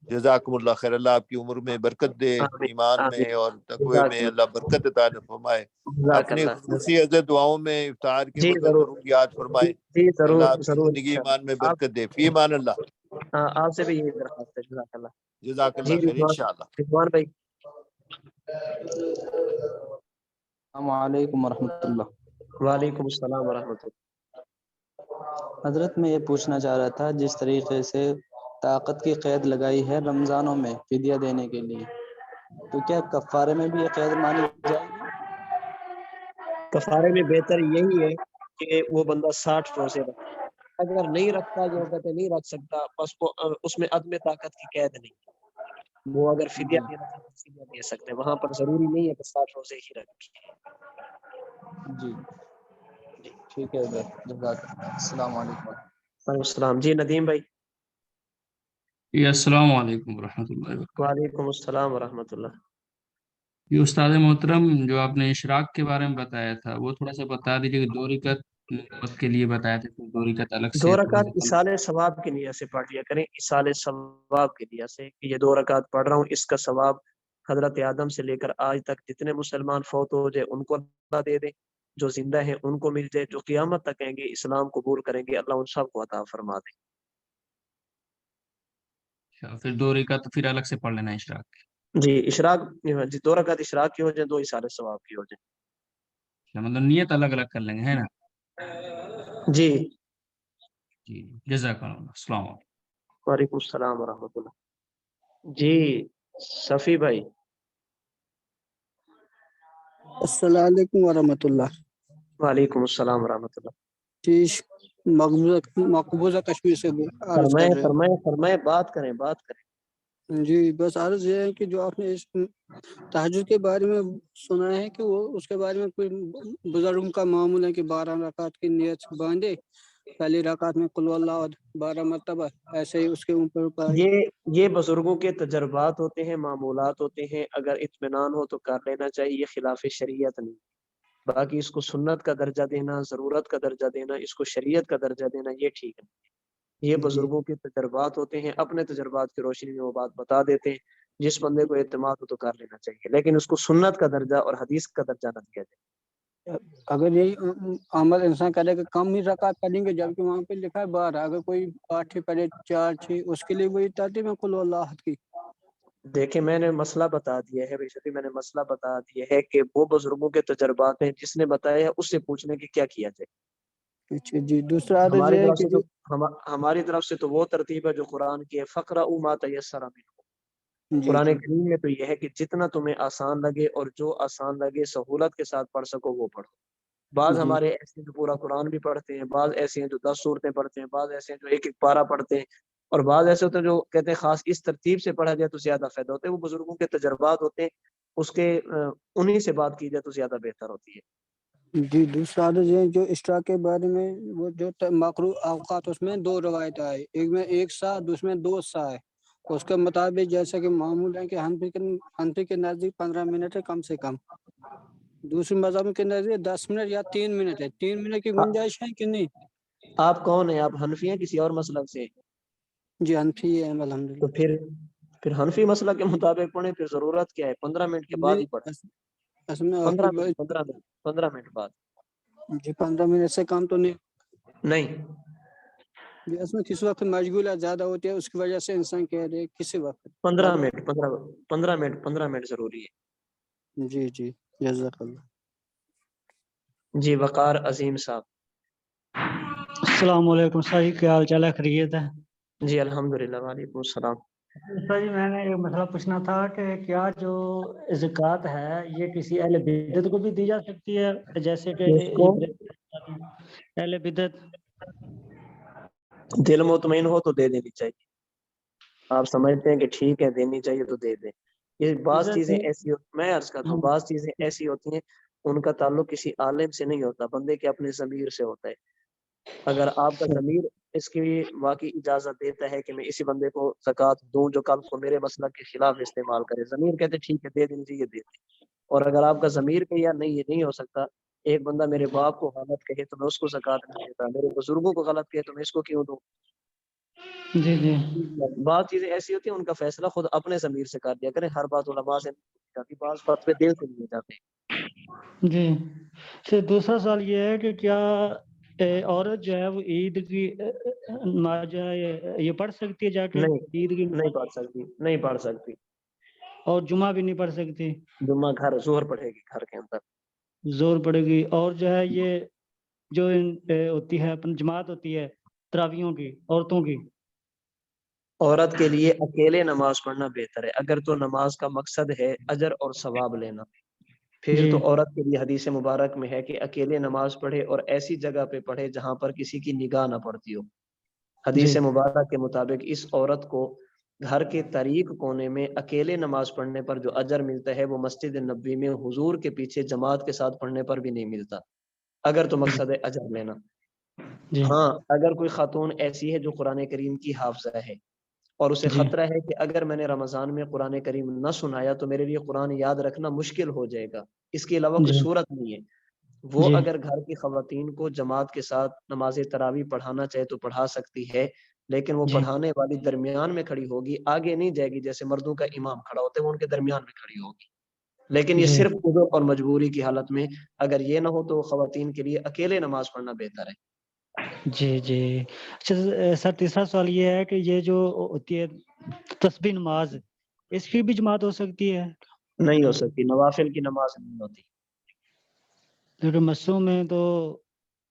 جزاکم اللہ خیر، اللہ آپ کی عمر میں برکت دے، آمین ایمان میں آمین۔ اور تقوی جزاک میں اللہ اللہ برکت عطا فرمائے۔ جزاک اپنی اللہ۔ خصوصی عزت دعاؤں میں افطار کے جی وقت ضرور، ضرور یاد فرمائے۔ جی اللہ ضرور آپ کی ضرور زندگی انشاءاللہ۔ ایمان میں آپ برکت دے، فی ایمان اللہ۔ آپ سے بھی یہی درخواست ہے، جزاک اللہ۔ جزاک اللہ جی خیر، انشاءاللہ۔ رضوان بھائی۔ السلام علیکم ورحمۃ اللہ۔ وعلیکم السلام ورحمۃ اللہ۔ حضرت میں یہ پوچھنا چاہ رہا تھا، جس طریقے سے طاقت کی قید لگائی ہے رمضانوں میں فدیہ دینے کے لیے، تو کیا کفارے میں بھی یہ قید مانی جائے گی؟ کفارے میں بہتر یہی ہے کہ وہ بندہ 60 روزے رکھے۔ اگر نہیں رکھتا، جو کہتے نہیں رکھ سکتا، بس وہ اس میں عدم طاقت کی قید نہیں، وہ اگر فدیہ دینا چاہتے ہیں فدیہ دے سکتے ہیں، وہاں پر ضروری نہیں ہے کہ 60 روزے ہی رکھیں۔ جی ٹھیک ہے حضرت، جزاک اللہ۔ السلام علیکم۔ وعلیکم السلام۔ جی ندیم بھائی۔ جی السلام علیکم ورحمۃ اللہ وبرکاتہ۔ وعلیکم السلام ورحمۃ اللہ۔ یہ استاد محترم، جو آپ نے اشراق کے بارے میں بتایا تھا وہ تھوڑا سا بتا دیجیے کہ 2 رکعت نعمت کے لیے بتایا تھا، پھر 2 رکعت الگ 2 سے تھوڑا رکعت سا اصال ثواب کی نیت سے پڑھ لیا کریں، اصال ثواب کی نیت سے کہ یہ 2 رکعت پڑھ رہا ہوں، اس کا ثواب حضرت آدم سے لے کر آج تک جتنے مسلمان فوت ہو جائے ان کو اللہ دے دے، جو زندہ ہیں ان کو مل جائے، جو قیامت تک کہیں گے اسلام قبول کریں گے، اللہ ان سب کو عطا فرما دے۔ اچھا، پھر 2 رکعت پھر الگ سے پڑھ لینا ہے اشراق کے۔ جی اشراق، جی 2 رکعت اشراق کی ہو جائے، 2 اصال ثواب کی ہو جائے۔ اچھا، مطلب نیت الگ الگ کر لیں گے، ہے نا؟ جی جی جزاک اللہ، السلام علیکم۔ وعلیکم السلام ورحمۃ اللہ۔ جی صفی بھائی السلام علیکم ورحمۃ اللہ. وعلیکم السلام ورحمۃ اللہ. جی مقبوضہ کشمیر سے عرض کر فرمائے رہے فرمائے فرمائے، بات کریں بات کریں. ہیں. جی بس عرض یہ ہے کہ جو آپ نے اس تہجد کے بارے میں سنا ہے کہ وہ اس کے بارے میں کوئی بزرگوں کا معمول ہے کہ 12 رکعت کی نیت باندھے، پہلی رکعت میں قل اللہ اور 12 مرتبہ ایسے ہی اس کے اوپر پڑھے. یہ بزرگوں کے تجربات ہوتے ہیں، معمولات ہوتے ہیں، اگر اطمینان ہو تو کر لینا چاہیے، یہ خلاف شریعت نہیں. باقی اس کو سنت کا درجہ دینا، ضرورت کا درجہ دینا، اس کو شریعت کا درجہ دینا، یہ ٹھیک نہیں. یہ جی بزرگوں کے تجربات ہوتے ہیں، اپنے تجربات کی روشنی میں وہ بات بتا دیتے ہیں. جس بندے کو اعتماد ہو تو کر لینا چاہیے، لیکن اس کو سنت کا درجہ اور حدیث کا درجہ نہ دیا جائے. اگر یہی عمل انسان کرے کہ کم ہی رکعت پڑھیں گے، جبکہ وہاں پہ لکھا ہے 12، اگر کوئی 8 ہی پڑھے 4 6، اس کے لیے وہی ترتیب ہے قل اللہ احد کی. دیکھیں میں نے مسئلہ بتا دیا ہے بے شکی، میں نے مسئلہ بتا دیا ہے کہ وہ بزرگوں کے تجربات ہیں، جس نے بتایا ہے اس سے پوچھنے کہ کیا کیا جائے. اچھا جی. دوسرا عرض ہماری یہ ہے طرف کہ سے جو تو ہماری طرف سے تو وہ ترتیب ہے جو قرآن کی ہے، فقرؤوا ما تیسر منہ. جی قرآن جی کریم میں تو یہ ہے کہ جتنا تمہیں آسان لگے اور جو آسان لگے سہولت کے ساتھ پڑھ سکو وہ پڑھو. بعض جی ہمارے ایسے جو پورا قرآن بھی پڑھتے ہیں، بعض ایسے ہیں جو 10 صورتیں پڑھتے ہیں، بعض ایسے ہیں جو ایک ایک پارہ پڑھتے ہیں، اور بعض ایسے ہوتے ہیں جو کہتے ہیں خاص اس ترتیب سے پڑھا جائے تو زیادہ فائدہ ہوتا ہے. وہ بزرگوں کے تجربات ہوتے ہیں، اس کے انہی سے بات کی جائے تو زیادہ بہتر ہوتی ہے. جی. دوسرا عرض یہ جو اشراق کے بارے میں وہ جو مقروء اوقات، اس میں 2 روایت آئے، ایک میں 1 سا، دوسرے میں 2 سا ہے. اس کے مطابق جیسا کہ معمول ہے کہ حنفی کے نزدیک 15 منٹ ہے کم سے کم، دوسرے مذہب کے نزدیک 10 منٹ یا 3 منٹ ہے. 3 منٹ کی گنجائش ہے کہ نہیں؟ آپ کون ہیں؟ آپ حنفی ہیں کسی اور مسلک سے؟ جی حنفی ہے الحمدللہ. تو پھر حنفی مسئلہ کے مطابق پڑھیں، پھر ضرورت کیا ہے؟ 15 منٹ کے بعد نہیں ہی پڑھیں. اصل میں 15 منٹ 15 منٹ بعد جی 15 منٹ سے کم تو نہیں. نہیں. جی اس میں کس وقت مشغولیت زیادہ ہوتی ہے، اس کی وجہ سے انسان کہہ رہے کسی وقت 15 منٹ ضروری ہے. جی جی جزاک اللہ. جی وقار عظیم صاحب. السلام علیکم سر، کیا حال چال ہے؟ خیریت ہے؟ جی الحمدللہ. وعلیکم السلام. سر جی میں نے ایک مسئلہ پوچھنا تھا کہ کیا جو زکوٰۃ ہے یہ کسی اہل بدعت کو بھی دی جا سکتی ہے، جیسے کہ اس کو اہل بدعت دل مطمئن ہو تو دے دینی چاہیے. آپ سمجھتے ہیں کہ ٹھیک ہے دینی چاہیے تو دے دیں. یہ بعض چیزیں ایسی میں عرض کرتا ہوں، بعض چیزیں ایسی ہوتی ہیں ان کا تعلق کسی عالم سے نہیں ہوتا، بندے کے اپنے ضمیر سے ہوتا ہے. اگر آپ کا ضمیر اس کی واقعی اجازت دیتا ہے کہ میں اسی بندے کو زکوٰۃ دوں جو کل کو میرے مسلک کے خلاف استعمال کرے، ضمیر کہتے ٹھیک ہے دے دیں جی یہ دے دیں. اور اگر آپ کا ضمیر کہ یا نہیں یہ نہیں ہو سکتا، ایک بندہ میرے باپ کو غلط کہے تو میں اس کو زکوٰۃ نہیں دیتا، میرے بزرگوں کو غلط کہے تو میں اس کو کیوں دوں. جی جی بعض چیزیں ایسی ہوتی ہیں ان کا فیصلہ خود اپنے ضمیر سے کر دیا کریں. ہر بات علماء سے نہیں جاتی، بعض فتوے دل سے نہیں جاتے. جی. پھر دوسرا سوال یہ ہے کہ کیا عورت جو ہے وہ عید کی نماز جو ہے یہ پڑھ سکتی ہے جا کے عید کی؟ نہیں پڑھ سکتی، نہیں پڑھ سکتی. اور جمعہ بھی نہیں پڑھ سکتی؟ جمعہ گھر ظہر پڑھے گی گھر کے اندر. زور پڑے گی. اور جو ہے یہ جو ہوتی ہے اپنی جماعت ہوتی ہے تراویحوں کی عورتوں کی، عورت کے لیے اکیلے نماز پڑھنا بہتر ہے. اگر تو نماز کا مقصد ہے اجر اور ثواب لینا، پھر جی تو عورت کے لیے حدیث مبارک میں ہے کہ اکیلے نماز پڑھے اور ایسی جگہ پہ پڑھے جہاں پر کسی کی نگاہ نہ پڑتی ہو. جی حدیث مبارک کے مطابق اس عورت کو گھر کے طریق کونے میں اکیلے نماز پڑھنے پر جو اجر ملتا ہے وہ مسجد نبوی میں حضور کے پیچھے جماعت کے ساتھ پڑھنے پر بھی نہیں ملتا، اگر تو مقصد ہے اجر لینا. جی ہاں اگر کوئی خاتون ایسی ہے جو قرآن کریم کی حافظہ ہے اور اسے جی خطرہ ہے کہ اگر میں نے رمضان میں قرآن کریم نہ سنایا تو میرے لیے قرآن یاد رکھنا مشکل ہو جائے گا، اس کے علاوہ کوئی جی صورت نہیں ہے، وہ جی اگر گھر کی خواتین کو جماعت کے ساتھ نماز تراویح پڑھانا چاہے تو پڑھا سکتی ہے، لیکن وہ جی پڑھانے والی درمیان میں کھڑی ہوگی، آگے نہیں جائے گی. جیسے مردوں کا امام کھڑا ہوتا ہے وہ ان کے درمیان میں کھڑی ہوگی. لیکن یہ جی صرف عذر اور مجبوری کی حالت میں، اگر یہ نہ ہو تو خواتین کے لیے اکیلے نماز پڑھنا بہتر ہے. جی جی. اچھا سر تیسرا سوال یہ ہے کہ یہ جو ہوتی ہے تسبیح نماز، اس کی بھی جماعت ہو سکتی ہے؟ نہیں ہو سکتی، نوافل کی نماز نہیں ہوتی. کیونکہ مسجدوں میں تو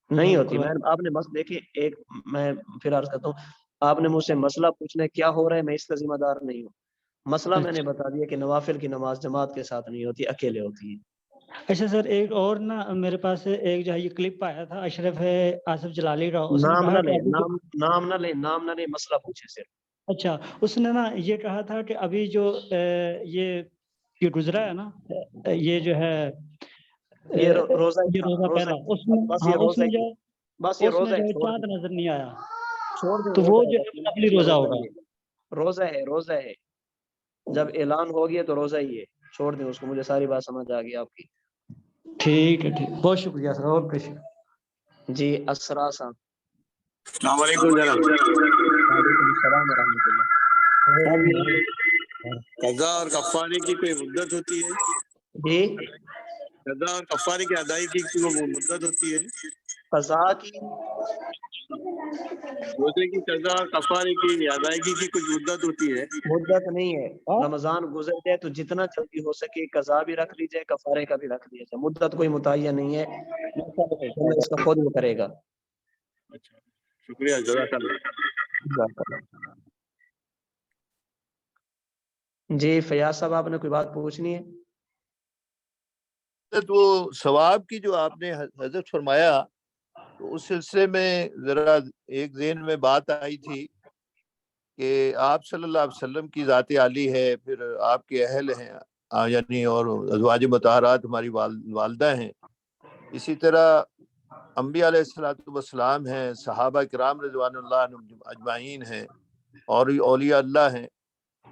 نہیں ہوتی. آپ نے بس دیکھیں ایک میں پھر عرض کرتا ہوں، آپ نے مجھ سے مسئلہ پوچھنا ہے کیا ہو رہا ہے، میں اس کا ذمہ دار نہیں ہوں. مسئلہ میں نے بتا دیا کہ نوافل کی نماز جماعت کے ساتھ نہیں ہوتی، اکیلے ہوتی ہے۔ اچھا سر، ایک اور نا میرے پاس ایک جو ہے یہ کلپ آیا تھا اشرف آصف جلالی کا، اس نے نام کہا نہ کہ لیں، ابھی جو نام نہ لیں، مسئلہ پوچھے صرف۔ اچھا، اس نے نا یہ کہا تھا کہ ابھی جو یہ گزرا ہے نا، یہ جو ہے یہ روزہ یہ روزہ پہلا، اس میں بس ہاں یہ اس روزہ میں جو بس یہ اس میں روزہ جو ہے، ہے چھوڑ چاند دیں، نظر نہیں آیا، چھوڑ دیں، تو وہ روزہ جو ہے، ہے قبلی روزہ ہوگا۔ روزہ ہے، جب اعلان ہو گیا تو روزہ ہی ہے، چھوڑ دیں اس کو۔ مجھے ساری بات سمجھ آ گئی آپ کی۔ ٹھیک ہے، ٹھیک، بہت شکریہ سر، اور پیش۔ جی اسرا صاحب۔ السلام علیکم جناب۔ وعلیکم السلام ورحمۃ اللہ۔ قضا اور کفارے کی کوئی مدت ہوتی ہے؟ جی قضا اور کفارے کی ادائیگی کی کوئی مدت ہوتی ہے؟ قضا کی روزے کی قضا اور کفارے کی ادائیگی کی کچھ مدت ہوتی ہے؟ مدت نہیں ہے، رمضان گزر جائے تو جتنا جلدی ہو سکے قضا بھی رکھ لی جائے، کفارے کا بھی رکھ لیا جائے، مدت کوئی متعین نہیں ہے، اللہ اس کا خود وہ کرے گا۔ اچھا، شکریہ، جزاک اللہ۔ جزاک اللہ۔ جی فیاض صاحب، آپ نے کوئی بات پوچھنی ہے؟ وہ ثواب کی جو آپ نے حضرت فرمایا، تو اس سلسلے میں ذرا ایک ذہن میں بات آئی تھی کہ آپ صلی اللہ علیہ وسلم کی ذات عالی ہے، پھر آپ کے اہل ہیں یعنی، اور ازواج مطہرات ہماری والدہ ہیں، اسی طرح انبیاء علیہ الصلوۃ والسلام ہیں، صحابہ کرام رضوان اللہ عنہم اجمعین ہیں، اور اولیاء اللہ ہیں،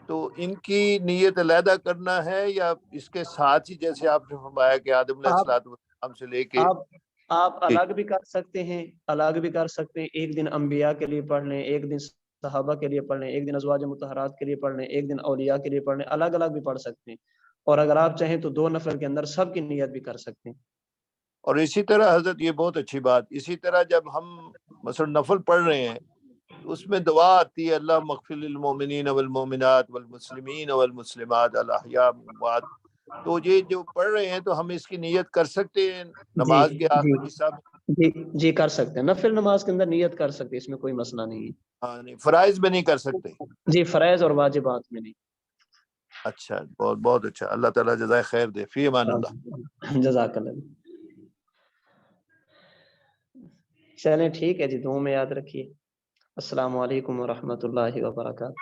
تو ان کی نیت علیحدہ کرنا ہے یا اس کے ساتھ ہی جیسے آپ نے فرمایا کہ آدم علیہ الصلوۃ والسلام سے لے کے آپ الگ بھی کر سکتے ہیں، الگ بھی کر سکتے ہیں، ایک دن انبیاء کے لیے پڑھ لیں، ایک دن صحابہ کے لیے پڑھ لیں، ایک دن ازواج مطہرات کے لیے پڑھ لیں، ایک دن اولیاء کے لیے پڑھ لیں، الگ الگ بھی پڑھ سکتے ہیں، اور اگر آپ چاہیں تو 2 نفل کے اندر سب کی نیت بھی کر سکتے ہیں۔ اور اسی طرح حضرت یہ بہت اچھی بات، اسی طرح جب ہم مثلا نفل پڑھ رہے ہیں تو اس میں دعا آتی ہے اللہ مغفر للمؤمنین والمؤمنات والمسلمین والمسلمات الاحیاء والاموات، تو یہ جو پڑھ رہے ہیں تو ہم اس کی نیت کر سکتے ہیں نماز کے آخری حصہ میں؟ جی کر سکتے ہیں، نفل نماز کے اندر نیت کر سکتے ہیں، اس میں کوئی مسئلہ نہیں ہے۔ ہاں، نہیں فرائض میں نہیں کر سکتے؟ جی فرائض اور واجبات میں نہیں۔ اچھا، بہت بہت اچھا، اللہ تعالیٰ جزائے خیر دے، فی امان اللہ۔ جزاک اللہ۔ چلیں ٹھیک ہے جی، دعاؤں میں یاد رکھیے۔ السلام علیکم ورحمۃ اللہ وبرکاتہ۔